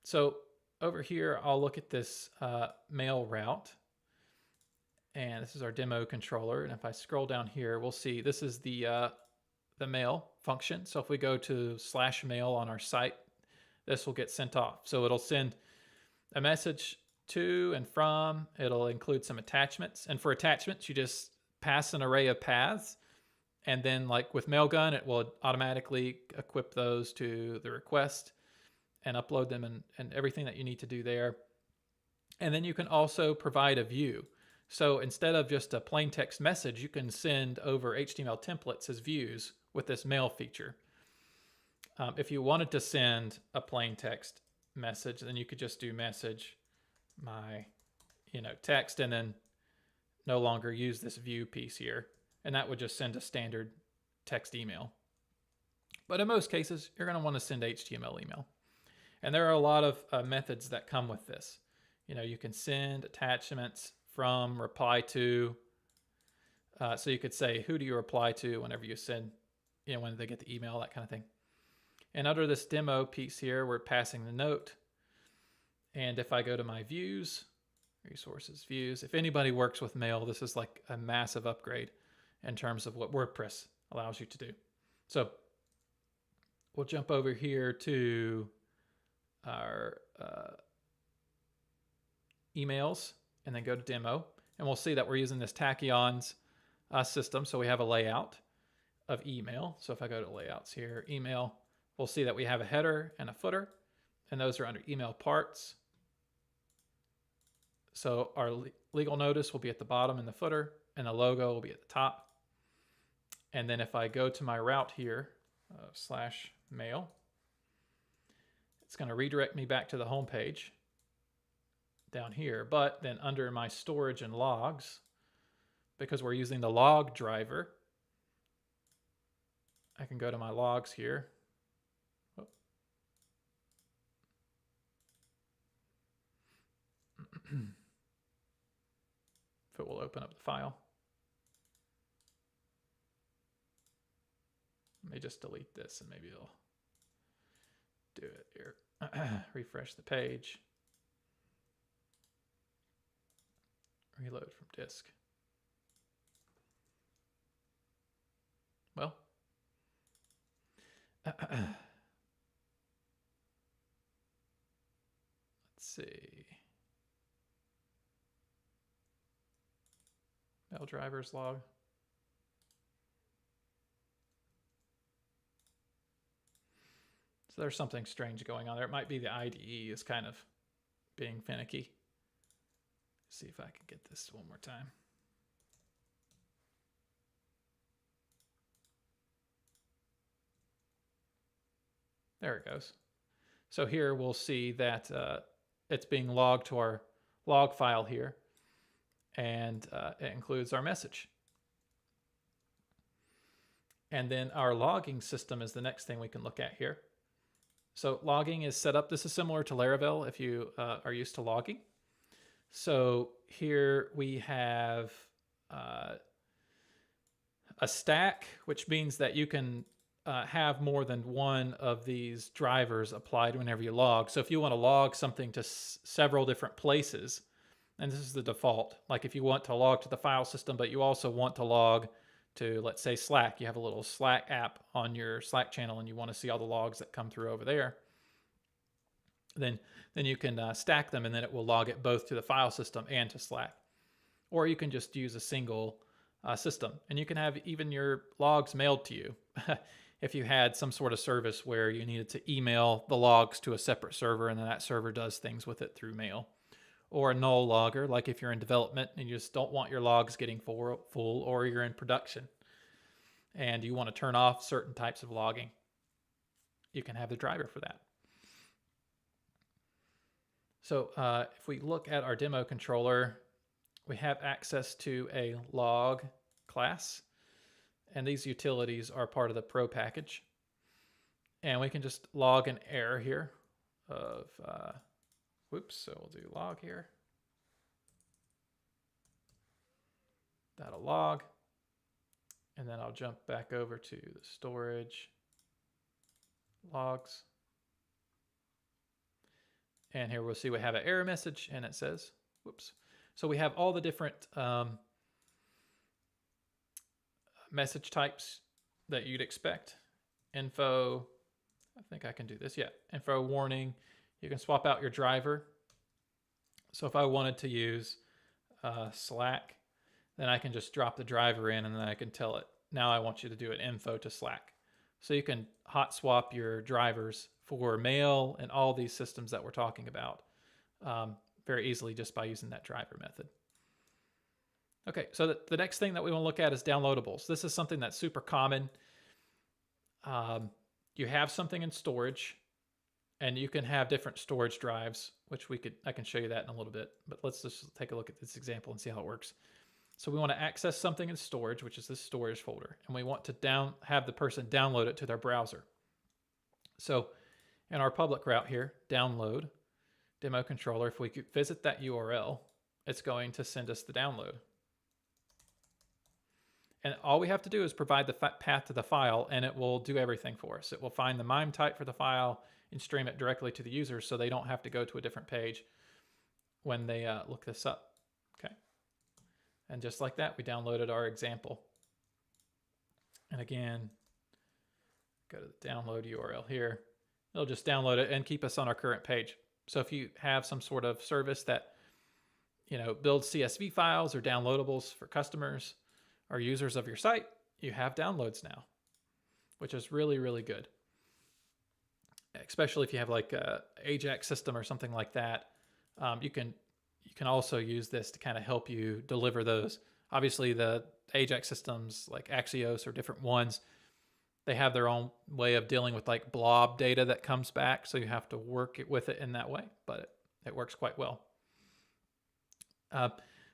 So over here, I'll look at this mail route. And this is our demo controller. And if I scroll down here, we'll see this is the mail function. So if we go to /mail on our site, this will get sent off. So it'll send a message to and from. It'll include some attachments. And for attachments, you just pass an array of paths. And then like with Mailgun, it will automatically equip those to the request and upload them and everything that you need to do there. And then you can also provide a view. So instead of just a plain text message, you can send over HTML templates as views with this mail feature. If you wanted to send a plain text message, then you could just do message my text and then no longer use this view piece here. And that would just send a standard text email. But in most cases, you're going to want to send HTML email. And there are a lot of methods that come with this. You can send attachments from, reply to. So you could say, who do you reply to whenever you send, when they get the email, that kind of thing. And under this demo piece here, we're passing the note. And if I go to my views, resources, views, if anybody works with mail, this is like a massive upgrade in terms of what WordPress allows you to do. So we'll jump over here to our emails and then go to demo. And we'll see that we're using this Tachyons system. So we have a layout of email. So if I go to layouts here, email, we'll see that we have a header and a footer, and those are under email parts. So our legal notice will be at the bottom in the footer, and the logo will be at the top. And then if I go to my route here, /mail, it's going to redirect me back to the home page down here. But then under my storage and logs, because we're using the log driver, I can go to my logs here. If it will open up the file. Let me just delete this and maybe it'll. do it here. Refresh the page. Reload from disk. Well, let's see. Mail drivers log. So there's something strange going on there. It might be the IDE is kind of being finicky. Let's see if I can get this one more time. There it goes. So here we'll see that it's being logged to our log file here, and it includes our message. And then our logging system is the next thing we can look at here. So logging is set up. This is similar to Laravel if you are used to logging. So here we have a stack, which means that you can have more than one of these drivers applied whenever you log. So if you want to log something to several different places, and this is the default, like if you want to log to the file system, but you also want to log to, let's say, Slack. You have a little Slack app on your Slack channel and you want to see all the logs that come through over there. Then you can stack them, and then it will log it both to the file system and to Slack. Or you can just use a single system, and you can have even your logs mailed to you. If you had some sort of service where you needed to email the logs to a separate server, and then that server does things with it through mail. Or a null logger, like if you're in development and you just don't want your logs getting full, or you're in production and you want to turn off certain types of logging, you can have the driver for that. So if we look at our demo controller, we have access to a log class, and these utilities are part of the Pro package. And we can just log an error here of, whoops, so we'll do log here. That'll log. And then I'll jump back over to the storage logs. And here we'll see we have an error message, and it says, whoops. So we have all the different message types that you'd expect. Info, I think I can do this, yeah. Info, warning, you can swap out your driver. So if I wanted to use Slack, then I can just drop the driver in, and then I can tell it, now I want you to do an info to Slack. So you can hot swap your drivers for mail and all these systems that we're talking about very easily just by using that driver method. Okay, so the next thing that we want to look at is downloadables. This is something that's super common. You have something in storage, and you can have different storage drives, which I can show you that in a little bit, but let's just take a look at this example and see how it works. So we want to access something in storage, which is this storage folder, and we want to have the person download it to their browser. So in our public route here, download, demo controller, if we could visit that URL, it's going to send us the download. And all we have to do is provide the path to the file, and it will do everything for us. It will find the MIME type for the file and stream it directly to the user, so they don't have to go to a different page when they look this up. Okay. And just like that, we downloaded our example. And again, go to the download URL here. It'll just download it and keep us on our current page. So if you have some sort of service that, builds CSV files or downloadables for customers or users of your site, you have downloads now, which is really, really good. Especially if you have like a Ajax system or something like that. You can also use this to kind of help you deliver those. Obviously, the Ajax systems like Axios or different ones, they have their own way of dealing with like blob data that comes back. So you have to work with it in that way, but it works quite well.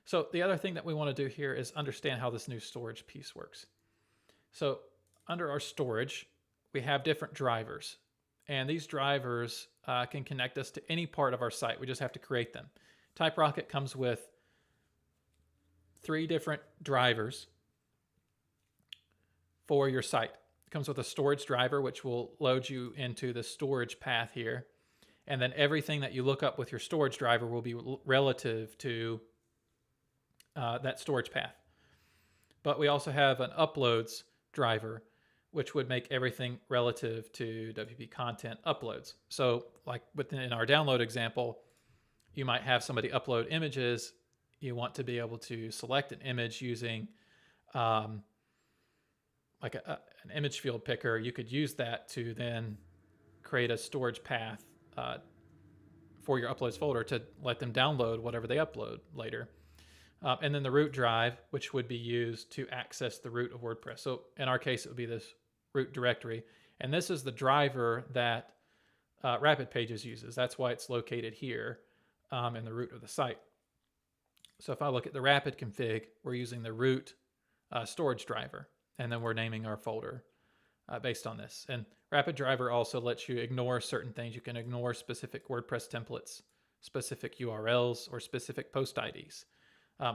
So the other thing that we want to do here is understand how this new storage piece works. So under our storage, we have different drivers, and these drivers can connect us to any part of our site. We just have to create them. TypeRocket comes with 3 different drivers for your site. It comes with a storage driver, which will load you into the storage path here. And then everything that you look up with your storage driver will be relative to that storage path. But we also have an uploads driver, which would make everything relative to WP content uploads. So like within our download example, you might have somebody upload images. You want to be able to select an image using like an image field picker. You could use that to then create a storage path for your uploads folder to let them download whatever they upload later. And then the root drive, which would be used to access the root of WordPress. So in our case, it would be this root directory. And this is the driver that Rapid Pages uses. That's why it's located here in the root of the site. So if I look at the Rapid config, we're using the root storage driver, and then we're naming our folder based on this. And Rapid driver also lets you ignore certain things. You can ignore specific WordPress templates, specific URLs, or specific post IDs.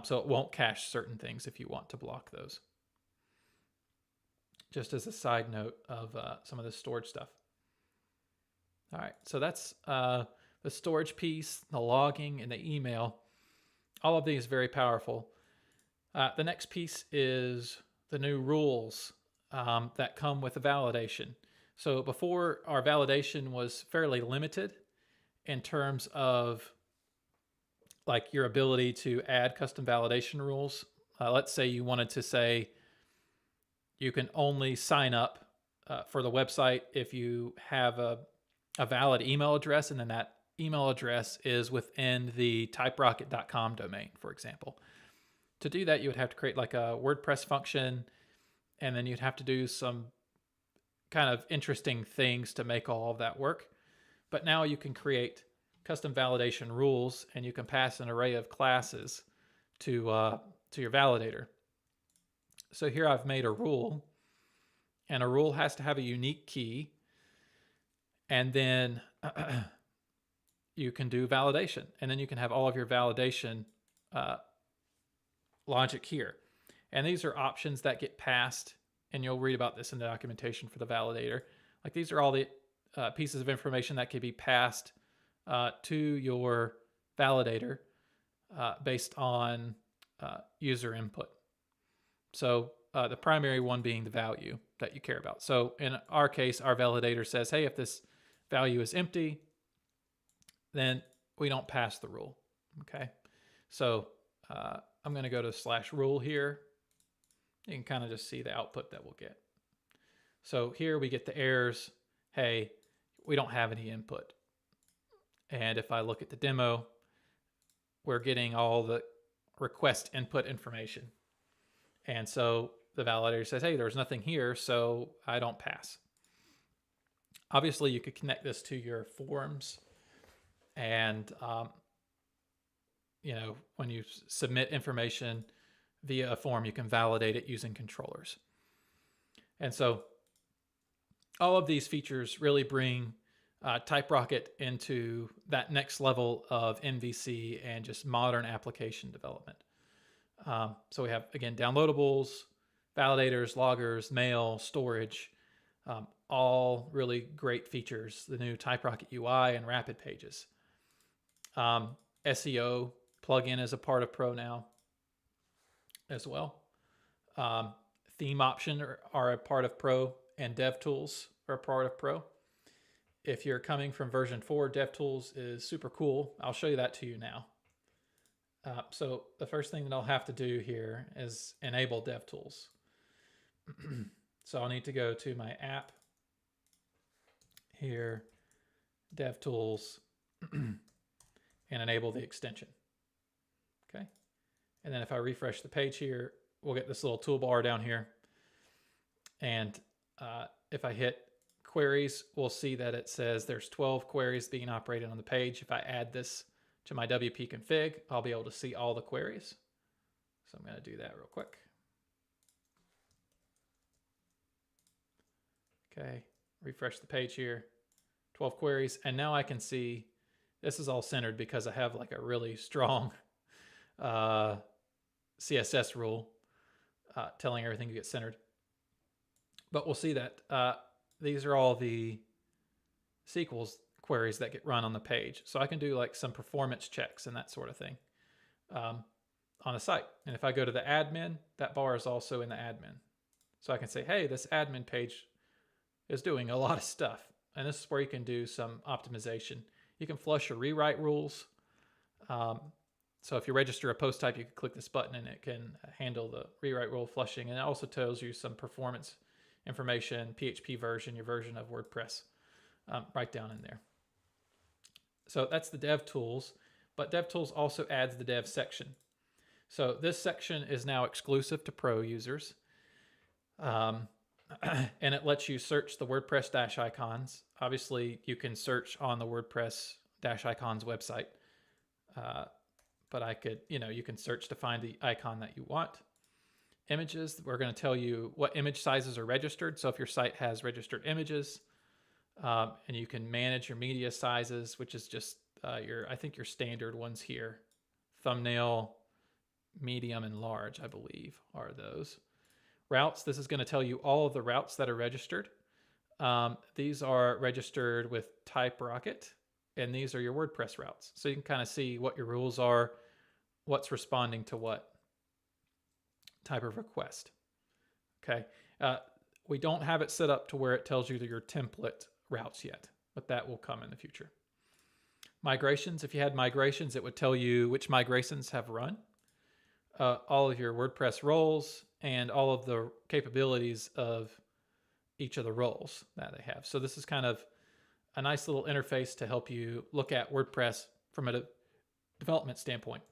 So it won't cache certain things if you want to block those. Just as a side note of some of the storage stuff. All right, so that's the storage piece, the logging, and the email. All of these very powerful. The next piece is the new rules that come with the validation. So before, our validation was fairly limited in terms of like your ability to add custom validation rules. Let's say you wanted to say you can only sign up for the website if you have a valid email address, and then that email address is within the typerocket.com domain, for example. To do that, you would have to create like a WordPress function, and then you'd have to do some kind of interesting things to make all of that work. But now you can create custom validation rules, and you can pass an array of classes to your validator. So here I've made a rule, and a rule has to have a unique key, and then you can do validation, and then you can have all of your validation logic here. And these are options that get passed, and you'll read about this in the documentation for the validator. Like these are all the pieces of information that can be passed to your validator based on user input. So the primary one being the value that you care about. So in our case, our validator says, hey, if this value is empty, then we don't pass the rule. Okay. So I'm going to go to /rule here. You can kind of just see the output that we'll get. So here we get the errors. Hey, we don't have any input. And if I look at the demo, we're getting all the request input information. And so the validator says, hey, there's nothing here, so I don't pass. Obviously, you could connect this to your forms. And, you know, when you submit information via a form, you can validate it using controllers. And so all of these features really bring TypeRocket into that next level of MVC and just modern application development. So we have, again, downloadables, validators, loggers, mail, storage, all really great features. The new TypeRocket UI and Rapid Pages. SEO plugin is a part of Pro now as well. Theme option are a part of Pro, and DevTools are a part of Pro. If you're coming from version 4, DevTools is super cool. I'll show you that to you now. So the first thing that I'll have to do here is enable DevTools. So I'll need to go to my app here, DevTools, and enable the extension. Okay. And then if I refresh the page here, we'll get this little toolbar down here. And if I hit queries, we'll see that it says there's 12 queries being operated on the page. If I add this to my WP config, I'll be able to see all the queries. So I'm going to do that real quick. Okay, refresh the page here, 12 queries. And now I can see this is all centered because I have like a really strong CSS rule telling everything to get centered. But we'll see that these are all the SQL queries that get run on the page. So I can do like some performance checks and that sort of thing on a site. And if I go to the admin, that bar is also in the admin. So I can say, hey, this admin page is doing a lot of stuff. And this is where you can do some optimization. You can flush or rewrite rules. So if you register a post type, you can click this button and it can handle the rewrite rule flushing. And it also tells you some performance information, PHP version, your version of WordPress, right down in there. So that's the dev tools, but dev tools also adds the dev section. So this section is now exclusive to Pro users. And it lets you search the WordPress dash icons. Obviously, you can search on the WordPress dash icons website. But I could, you can search to find the icon that you want. Images, we're going to tell you what image sizes are registered. So if your site has registered images, and you can manage your media sizes, which is just I think your standard ones here. Thumbnail, medium, and large, I believe, are those. Routes, this is going to tell you all of the routes that are registered. These are registered with TypeRocket, and these are your WordPress routes. So you can kind of see what your rules are, what's responding to what type of request. Okay. We don't have it set up to where it tells you your template routes yet, but that will come in the future. Migrations, if you had migrations, it would tell you which migrations have run, all of your WordPress roles, and all of the capabilities of each of the roles that they have. So this is kind of a nice little interface to help you look at WordPress from a development standpoint.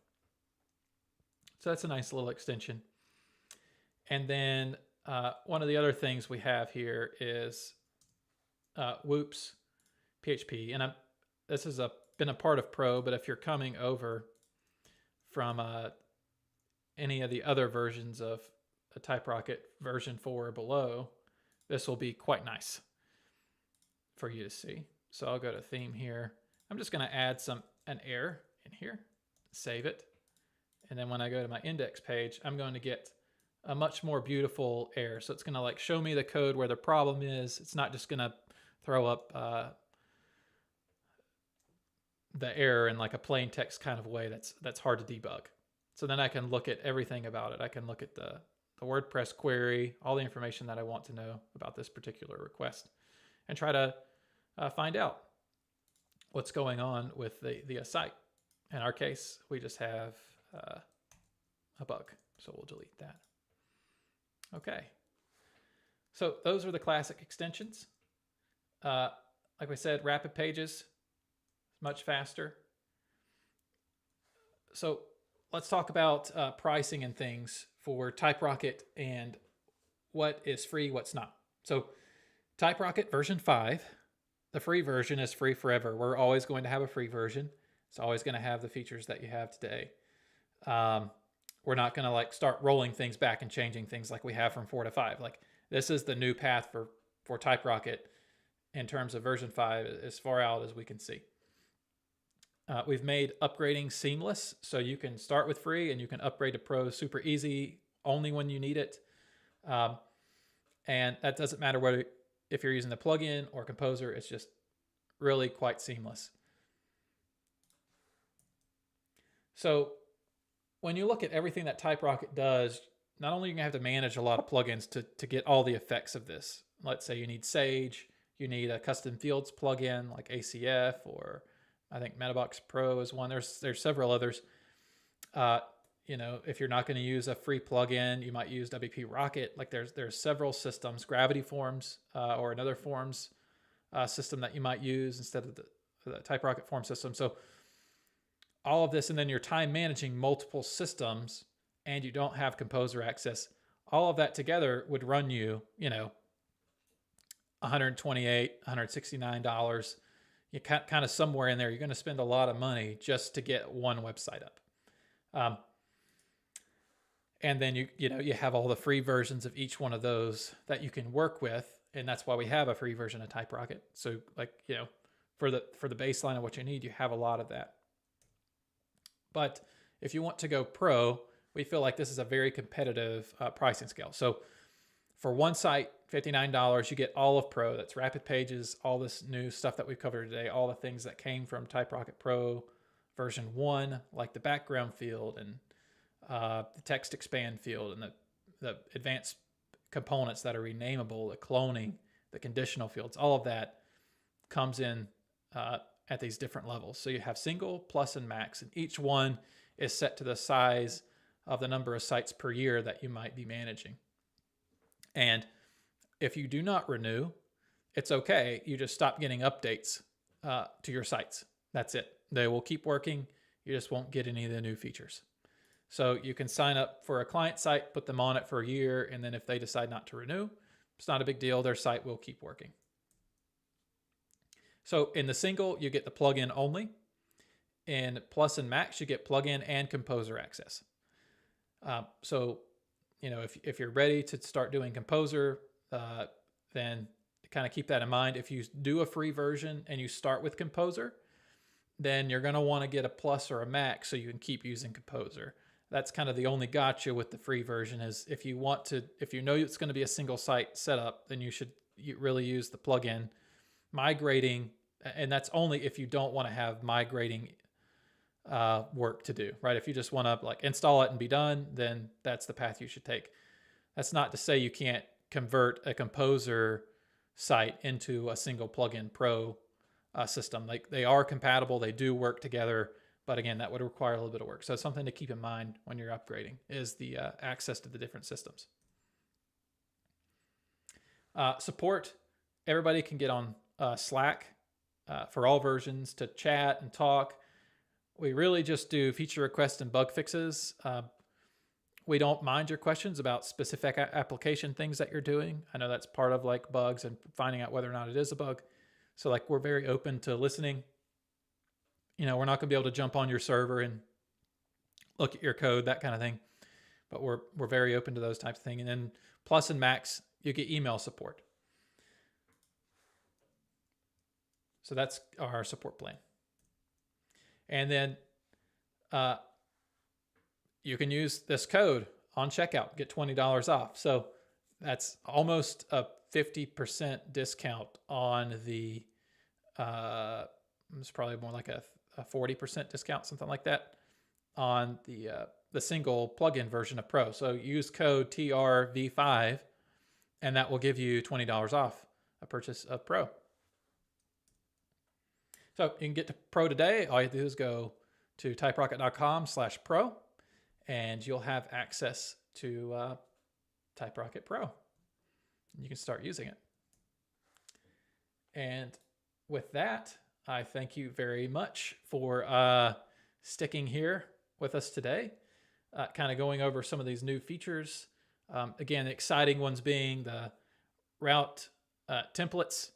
So that's a nice little extension. And then one of the other things we have here is Whoops PHP. And this has been a part of Pro, but if you're coming over from any of the other versions of a TypeRocket version 4 or below, this will be quite nice for you to see. So I'll go to theme here. I'm just going to add an error in here, save it. And then when I go to my index page, I'm going to get a much more beautiful error. So it's going to like show me the code where the problem is. It's not just going to throw up the error in like a plain text kind of way that's hard to debug. So then I can look at everything about it. I can look at the WordPress query, all the information that I want to know about this particular request, and try to find out what's going on with the site. In our case, we just have a bug, so we'll delete that. Okay, so those are the classic extensions. Like we said, rapid pages, much faster. So let's talk about pricing and things for TypeRocket and what is free, what's not. So TypeRocket version 5, the free version is free forever. We're always going to have a free version. It's always going to have the features that you have today. We're not going to like start rolling things back and changing things like we have from 4 to 5. Like this is the new path for TypeRocket in terms of version 5 as far out as we can see. We've made upgrading seamless, so you can start with free and you can upgrade to Pro super easy, only when you need it. And that doesn't matter whether if you're using the plugin or Composer, it's just really quite seamless. So when you look at everything that TypeRocket does, not only are you gonna have to manage a lot of plugins to get all the effects of this. Let's say you need Sage, you need a custom fields plugin like ACF, or I think Metabox Pro is one. There's several others. If you're not going to use a free plugin, you might use WP Rocket. Like there's several systems, Gravity Forms or another forms system that you might use instead of the TypeRocket form system. So all of this, and then you're time managing multiple systems, and you don't have Composer access. All of that together would run you, $128, $169. You kind of somewhere in there, you're going to spend a lot of money just to get one website up. And then you have all the free versions of each one of those that you can work with, and that's why we have a free version of TypeRocket. So for the baseline of what you need, you have a lot of that. But if you want to go Pro, we feel like this is a very competitive pricing scale. So For one site, $59, you get all of Pro. That's Rapid Pages, all this new stuff that we've covered today, all the things that came from TypeRocket Pro version 1, like the background field and the text expand field and the advanced components that are renameable, the cloning, the conditional fields, all of that comes in at these different levels. So you have single, plus, and max, and each one is set to the size of the number of sites per year that you might be managing. And if you do not renew, it's okay. You just stop getting updates to your sites. That's it. They will keep working. You just won't get any of the new features. So you can sign up for a client site, put them on it for a year, and then if they decide not to renew, it's not a big deal. Their site will keep working. So in the single, you get the plugin only. In plus and max, you get plugin and composer access. So, if you're ready to start doing composer, then kind of keep that in mind. If you do a free version and you start with composer, then you're going to want to get a plus or a max so you can keep using composer. That's kind of the only gotcha with the free version is if you know it's going to be a single site setup, then you really use the plugin. Migrating, and that's only if you don't want to have migrating work to do, right? If you just want to like install it and be done, then that's the path you should take. That's not to say you can't convert a composer site into a single plugin pro system. Like they are compatible, they do work together, but again, that would require a little bit of work. So something to keep in mind when you're upgrading is the access to the different systems. Support, everybody can get on Slack for all versions to chat and talk. We really just do feature requests and bug fixes. We don't mind your questions about specific application things that you're doing. I know that's part of like bugs and finding out whether or not it is a bug. So like we're very open to listening. We're not gonna be able to jump on your server and look at your code, that kind of thing. But we're very open to those types of things. And then plus and max, you get email support. So that's our support plan. And then you can use this code on checkout, get $20 off. So that's almost a 50% discount on the, it's probably more like a 40% discount, something like that, on the single plugin version of Pro. So use code TRV5, and that will give you $20 off a purchase of Pro. So you can get to Pro today. All you have to do is go to typerocket.com/pro, and you'll have access to TypeRocket Pro. You can start using it. And with that, I thank you very much for sticking here with us today, kind of going over some of these new features. Again, the exciting ones being the route templates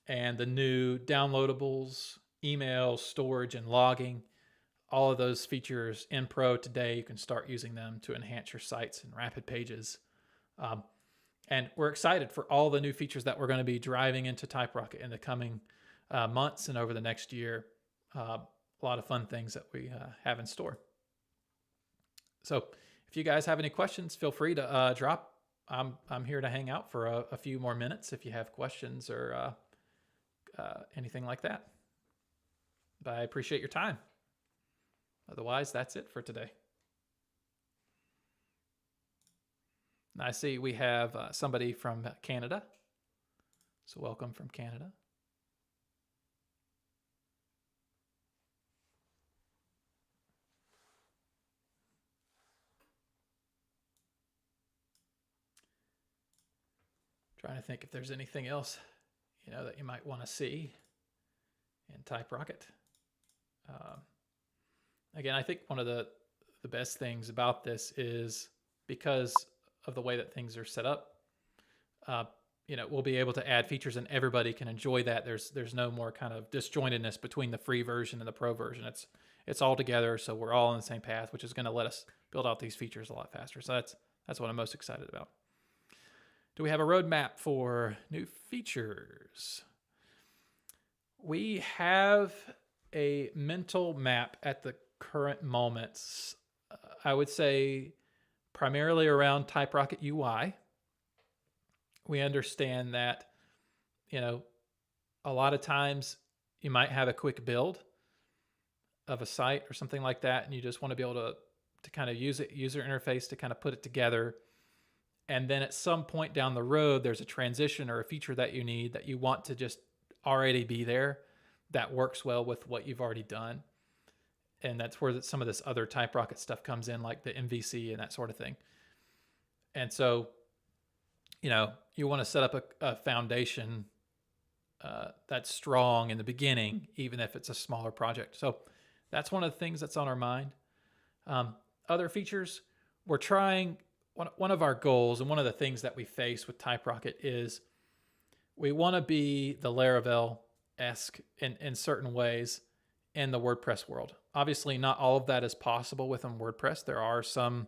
and the new downloadables, email, storage, and logging. All of those features in Pro today, you can start using them to enhance your sites and rapid pages. And we're excited for all the new features that we're going to be driving into TypeRocket in the coming months and over the next year. A lot of fun things that we have in store. So if you guys have any questions, feel free to drop. I'm here to hang out for a few more minutes if you have questions or anything like that. But I appreciate your time. Otherwise, that's it for today. I see we have somebody from Canada. So welcome from Canada. Trying to think if there's anything else, that you might want to see in TypeRocket. Again, I think one of the best things about this is because of the way that things are set up, we'll be able to add features and everybody can enjoy that. There's no more kind of disjointedness between the free version and the pro version. It's all together, so we're all on the same path, which is going to let us build out these features a lot faster. So that's what I'm most excited about. Do we have a roadmap for new features? We have a mental map at the current moments. I would say primarily around TypeRocket UI. we understand that, you know, a lot of times you might have a quick build of a site or something like that, and you just want to be able to kind of use it, user interface to kind of put it together. And then at some point down the road, there's a transition or a feature that you need that you want to just already be there that works well with what you've already done. And that's where some of this other TypeRocket stuff comes in, like the MVC and that sort of thing. And so, you know, you want to set up a foundation that's strong in the beginning, even if it's a smaller project. So that's one of the things that's on our mind. Other features, we're trying, one of our goals and one of the things that we face with TypeRocket is we want to be the Laravel-esque in certain ways in the WordPress world. Obviously, not all of that is possible within WordPress. There are some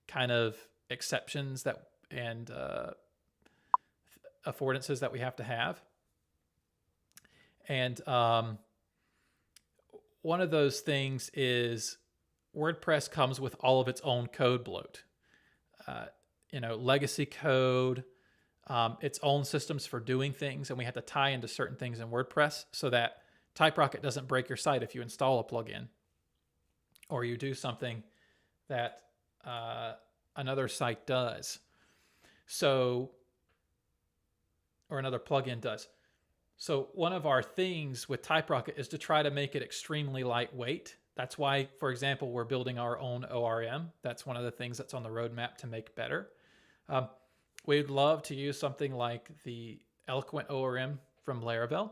kind of exceptions that and affordances that we have to have. And one of those things is WordPress comes with all of its own code bloat. You know, legacy code, its own systems for doing things, and we have to tie into certain things in WordPress so that TypeRocket doesn't break your site if you install a plugin or you do something that another site does. So, or another plugin does. So one of our things with TypeRocket is to try to make it extremely lightweight. That's why, for example, we're building our own ORM. That's one of the things that's on the roadmap to make better. We'd love to use something like the Eloquent ORM from Laravel,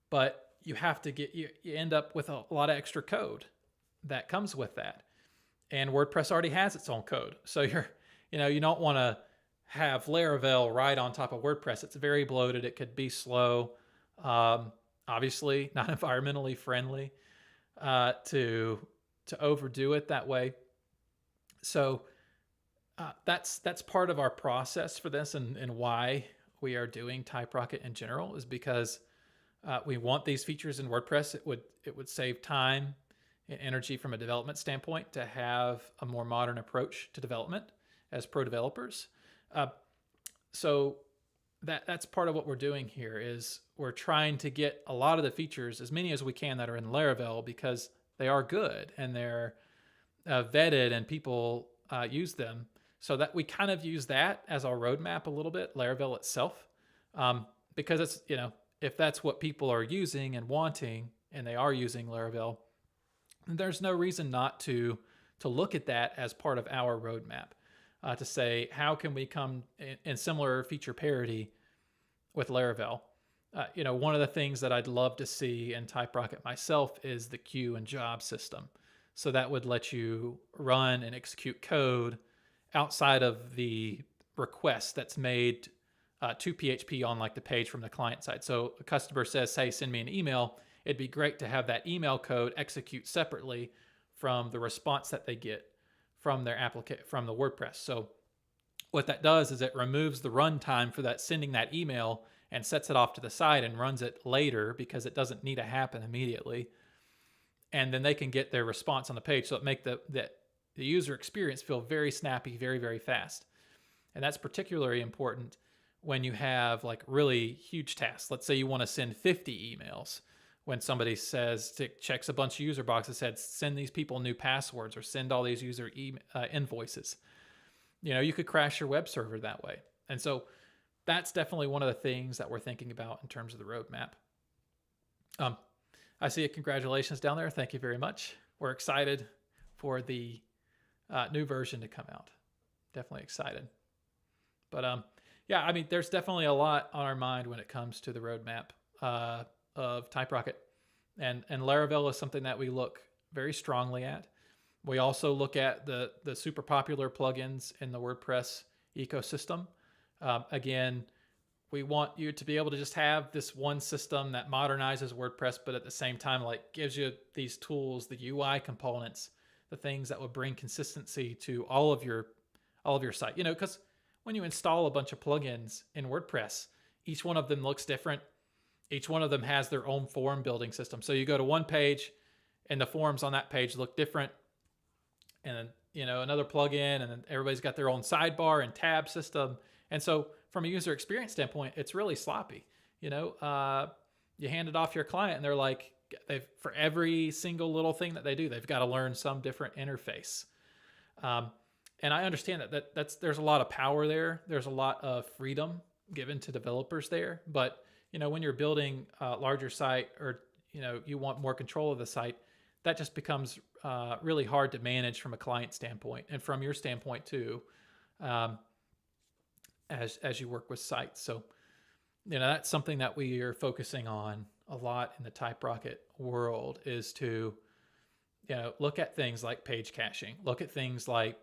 but you have to you end up with a lot of extra code that comes with that. And WordPress already has its own code. So you don't want to have Laravel right on top of WordPress. It's very bloated. It could be slow. Obviously not environmentally friendly to overdo it that way. So that's part of our process for this, and why we are doing TypeRocket in general is because we want these features in WordPress. It would save time and energy from a development standpoint to have a more modern approach to development as pro developers. So that's part of what we're doing here is we're trying to get a lot of the features, as many as we can, that are in Laravel, because they are good and they're vetted and people use them. So that we kind of use that as our roadmap a little bit, Laravel itself, because it's, if that's what people are using and wanting, and they are using Laravel, there's no reason not to look at that as part of our roadmap, to say, how can we come in similar feature parity with Laravel? One of the things that I'd love to see in TypeRocket myself is the queue and job system. So that would let you run and execute code outside of the request that's made to PHP on like the page from the client side. So a customer says, hey, send me an email. It'd be great to have that email code execute separately from the response that they get from their from the WordPress. So what that does is it removes the runtime for that sending that email and sets it off to the side and runs it later because it doesn't need to happen immediately. And then they can get their response on the page. So it make the user experience feel very snappy, very, very fast. And that's particularly important when you have like really huge tasks. Let's say you want to send 50 emails. When somebody checks a bunch of user boxes, said send these people new passwords or send all these user invoices. You could crash your web server that way. And so that's definitely one of the things that we're thinking about in terms of the roadmap. I see a congratulations down there. Thank you very much. We're excited for the new version to come out. Definitely excited. But there's definitely a lot on our mind when it comes to the roadmap of TypeRocket. And Laravel is something that we look very strongly at. We also look at the super popular plugins in the WordPress ecosystem. Again, we want you to be able to just have this one system that modernizes WordPress, but at the same time, like gives you these tools, the UI components, the things that would bring consistency to all of your site. Because when you install a bunch of plugins in WordPress, each one of them looks different. Each one of them has their own form building system. So you go to one page and the forms on that page look different. And then, another plugin, and then everybody's got their own sidebar and tab system. And so from a user experience standpoint, it's really sloppy. You hand it off to your client and they're like, for every single little thing that they do, they've got to learn some different interface. And I understand that there's a lot of power there. There's a lot of freedom given to developers there. But, when you're building a larger site or, you want more control of the site, that just becomes really hard to manage from a client standpoint and from your standpoint too, as you work with sites. So, that's something that we are focusing on a lot in the TypeRocket world, is to, look at things like page caching, look at things like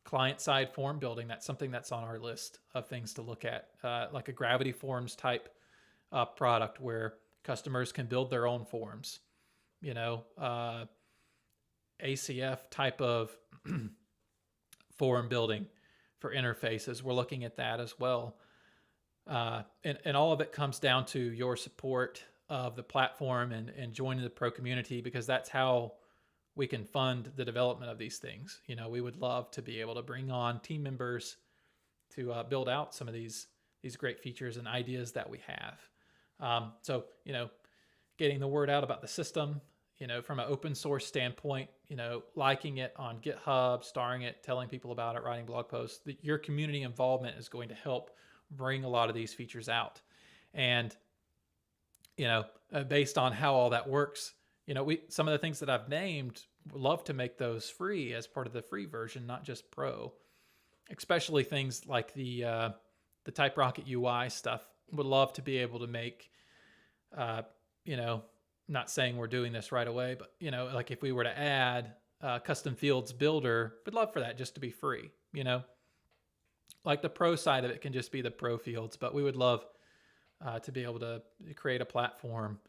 client-side form building. That's something that's on our list of things to look at, like a Gravity Forms type product where customers can build their own forms, ACF type of form building for interfaces. We're looking at that as well. And all of it comes down to your support of the platform and joining the pro community, because that's how we can fund the development of these things. We would love to be able to bring on team members to build out some of these great features and ideas that we have. So, getting the word out about the system, from an open source standpoint, liking it on GitHub, starring it, telling people about it, writing blog posts. Your community involvement is going to help bring a lot of these features out. And, based on how all that works, some of the things that I've named, would love to make those free as part of the free version, not just pro. Especially things like the TypeRocket UI stuff. Would love to be able to make, not saying we're doing this right away, but, like if we were to add custom fields builder, would love for that just to be free, Like the pro side of it can just be the pro fields, but we would love to be able to create a platform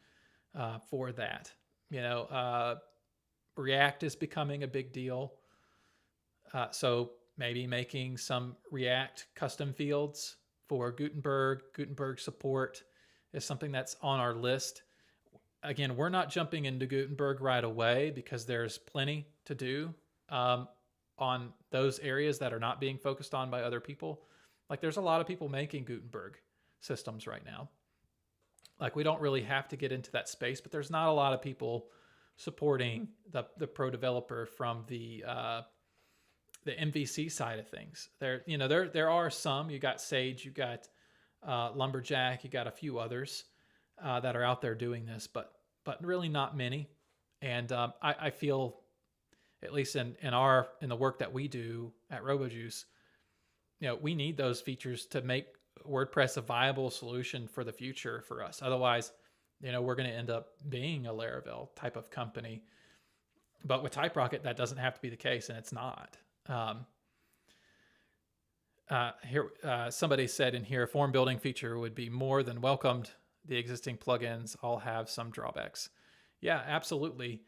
for that. React is becoming a big deal. So maybe making some React custom fields for Gutenberg support is something that's on our list. Again, we're not jumping into Gutenberg right away because there's plenty to do on those areas that are not being focused on by other people. Like there's a lot of people making Gutenberg systems right now. Like we don't really have to get into that space, but there's not a lot of people supporting the pro developer from the MVC side of things. There are some. You got Sage, you got Lumberjack, you got a few others that are out there doing this, but really not many. And I feel, at least in the work that we do at RoboJuice, we need those features to make WordPress a viable solution for the future for us. Otherwise, we're going to end up being a Laravel type of company. But with TypeRocket, that doesn't have to be the case, and it's not. Here, somebody said in here, a form building feature would be more than welcomed. The existing plugins all have some drawbacks. Yeah, absolutely.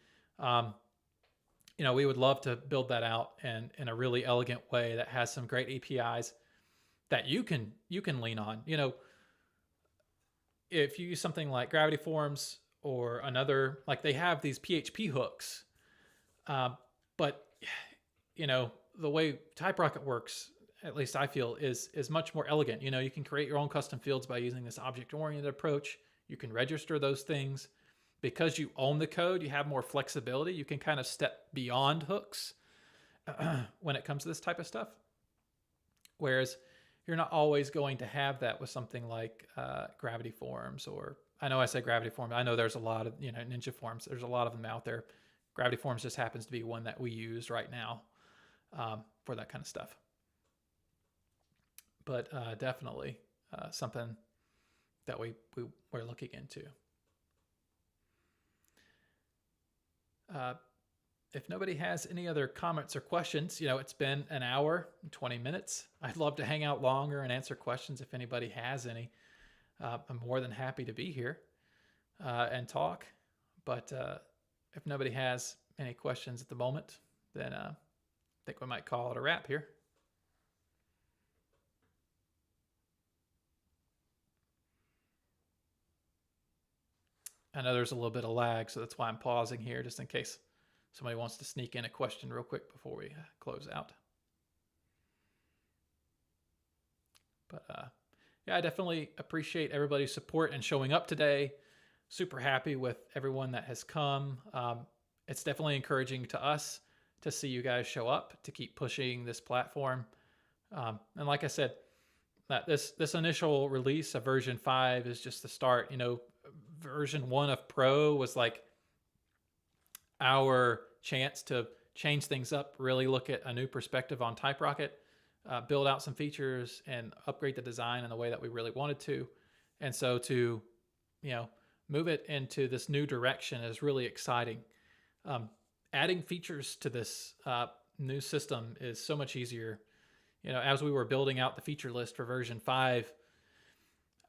We would love to build that out in a really elegant way that has some great APIs that you can lean on. If you use something like Gravity Forms or another, like they have these PHP hooks, but the way TypeRocket works, at least I feel, is much more elegant. You can create your own custom fields by using this object-oriented approach. You can register those things. Because you own the code, you have more flexibility. You can kind of step beyond hooks when it comes to this type of stuff. Whereas you're not always going to have that with something like Gravity Forms, or I know I say Gravity Forms. I know there's a lot of Ninja Forms. There's a lot of them out there. Gravity Forms just happens to be one that we use right now for that kind of stuff. But definitely something that we're looking into. If nobody has any other comments or questions, it's been an hour and 20 minutes. I'd love to hang out longer and answer questions if anybody has any. I'm more than happy to be here and talk. But if nobody has any questions at the moment, then I think we might call it a wrap here. I know there's a little bit of lag, so that's why I'm pausing here, just in case somebody wants to sneak in a question real quick before we close out. But yeah, I definitely appreciate everybody's support and showing up today. Super happy with everyone that has come. It's definitely encouraging to us to see you guys show up, to keep pushing this platform. And like I said, that this initial release of version 5 is just the start. You know, version 1 of Pro was like our chance to change things up, really look at a new perspective on TypeRocket, build out some features, and upgrade the design in the way that we really wanted to. And so to, you know, move it into this new direction is really exciting. Adding features to this new system is so much easier. You know, as we were building out the feature list for version 5,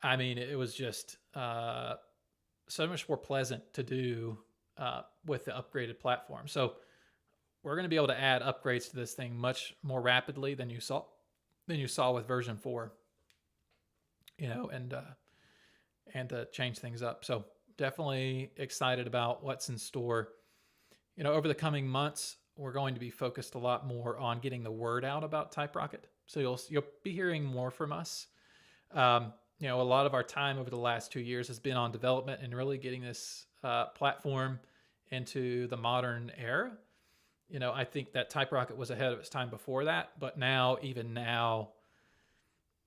I mean, it was just so much more pleasant to do with the upgraded platform. So we're going to be able to add upgrades to this thing much more rapidly than you saw with version 4. You know, and to change things up. So definitely excited about what's in store. You know, over the coming months, we're going to be focused a lot more on getting the word out about TypeRocket. So you'll be hearing more from us. You know, a lot of our time over the last 2 years has been on development and really getting this platform into the modern era. You know, I think that TypeRocket was ahead of its time before that, but now, even now,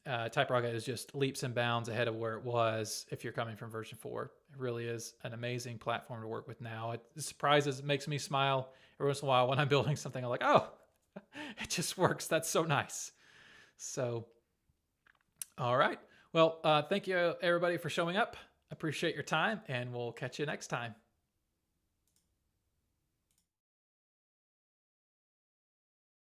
TypeRocket is just leaps and bounds ahead of where it was if you're coming from version 4. It really is an amazing platform to work with now. It surprises, it makes me smile every once in a while when I'm building something. I'm like, oh, it just works. That's so nice. So, all right. Well, thank you everybody for showing up. Appreciate your time, and we'll catch you next time.